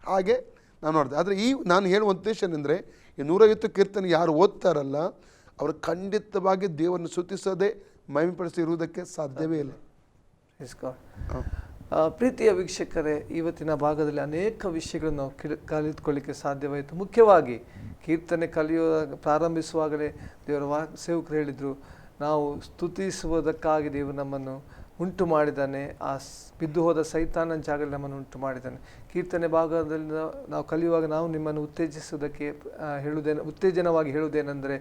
ಹಾಗೆ ನಾನು ನೋಡಿದೆ. ಆದರೆ ನಾನು ಹೇಳುವ ಉದ್ದೇಶ ಏನೆಂದರೆ, ಈ 150 ಕೀರ್ತನೆ ಯಾರು ಓದ್ತಾರಲ್ಲ, ಅವರು ಖಂಡಿತವಾಗಿ ದೇವರನ್ನು ಸ್ತುತಿಸದೆ ಮಹಿಮೆಪಡಿಸಿ ಇರುವುದಕ್ಕೆ ಸಾಧ್ಯವೇ ಇಲ್ಲ. ಪ್ರೀತಿಯ ವೀಕ್ಷಕರೇ, ಇವತ್ತಿನ ಭಾಗದಲ್ಲಿ ಅನೇಕ ವಿಷಯಗಳನ್ನು ನಾವು ಕಲಿತುಕೊಳ್ಳಿಕ್ಕೆ ಸಾಧ್ಯವಾಯಿತು. ಮುಖ್ಯವಾಗಿ ಕೀರ್ತನೆ ಪ್ರಾರಂಭಿಸುವಾಗಲೇ ದೇವರ ಸೇವಕರು ಹೇಳಿದರು, ನಾವು ಸ್ತುತಿಸುವುದಕ್ಕಾಗಿ ದೇವರು ನಮ್ಮನ್ನು ಉಂಟು ಮಾಡಿದ್ದಾನೆ, ಆ ಬಿದ್ದು ಹೋದ ಸೈತಾನ ಜಾಗದಲ್ಲಿ ನಮ್ಮನ್ನು ಉಂಟು ಮಾಡಿದ್ದಾನೆ. ಕೀರ್ತನೆ ಭಾಗದಲ್ಲಿ ನಾವು ಕಲಿಯುವಾಗ ನಾವು ನಿಮ್ಮನ್ನು ಉತ್ತೇಜನವಾಗಿ ಹೇಳುವುದೇನೆಂದರೆ,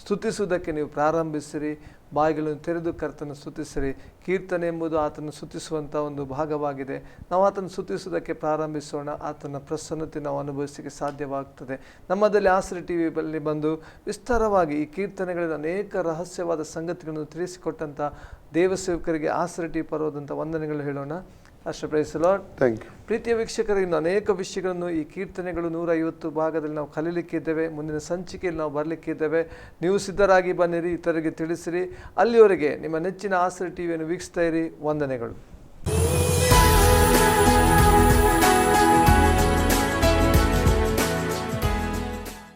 ಸ್ತುತಿಸುವುದಕ್ಕೆ ನೀವು ಪ್ರಾರಂಭಿಸಿರಿ, ಬಾಯಿಗಳನ್ನು ತೆರೆದು ಕರ್ತನ ಸ್ತುತಿಸಿರಿ. ಕೀರ್ತನೆ ಎಂಬುದು ಆತನ ಸ್ತುತಿಸುವಂಥ ಒಂದು ಭಾಗವಾಗಿದೆ. ನಾವು ಆತನ ಸ್ತುತಿಸುವುದಕ್ಕೆ ಪ್ರಾರಂಭಿಸೋಣ, ಆತನ ಪ್ರಸನ್ನತೆ ನಾವು ಅನುಭವಿಸಲಿಕ್ಕೆ ಸಾಧ್ಯವಾಗ್ತದೆ. ನಮ್ಮದಲ್ಲಿ ಆಸರೆ ಟಿವಿಯಲ್ಲಿ ಬಂದು ವಿಸ್ತಾರವಾಗಿ ಈ ಕೀರ್ತನೆಗಳಲ್ಲಿ ಅನೇಕ ರಹಸ್ಯವಾದ ಸಂಗತಿಗಳನ್ನು ತಿಳಿಸಿಕೊಟ್ಟಂಥ ದೇವಸೇವಕರಿಗೆ ಆಸರೆ ಟಿವಿ ಪರವಾದಂಥ ವಂದನೆಗಳು ಹೇಳೋಣ. ಅಷ್ಟೇ. Praise the Lord. Thank you. ಪ್ರೀತಿಯ ವೀಕ್ಷಕರಿಗೆ, ಇನ್ನು ಅನೇಕ ವಿಷಯಗಳನ್ನು ಈ ಕೀರ್ತನೆಗಳು 150 ಭಾಗದಲ್ಲಿ ನಾವು ಕಲೀಲಿಕ್ಕಿದ್ದೇವೆ. ಮುಂದಿನ ಸಂಚಿಕೆಯಲ್ಲಿ ನಾವು ಬರಲಿಕ್ಕಿದ್ದೇವೆ. ನೀವು ಸಿದ್ಧರಾಗಿ ಬನ್ನಿರಿ, ಇತರರಿಗೆ ತಿಳಿಸಿರಿ. ಅಲ್ಲಿವರೆಗೆ ನಿಮ್ಮ ನೆಚ್ಚಿನ ಆಸರೆ ಟಿವಿಯನ್ನು ವೀಕ್ಷಿಸ್ತಾ ಇರಿ. ವಂದನೆಗಳು.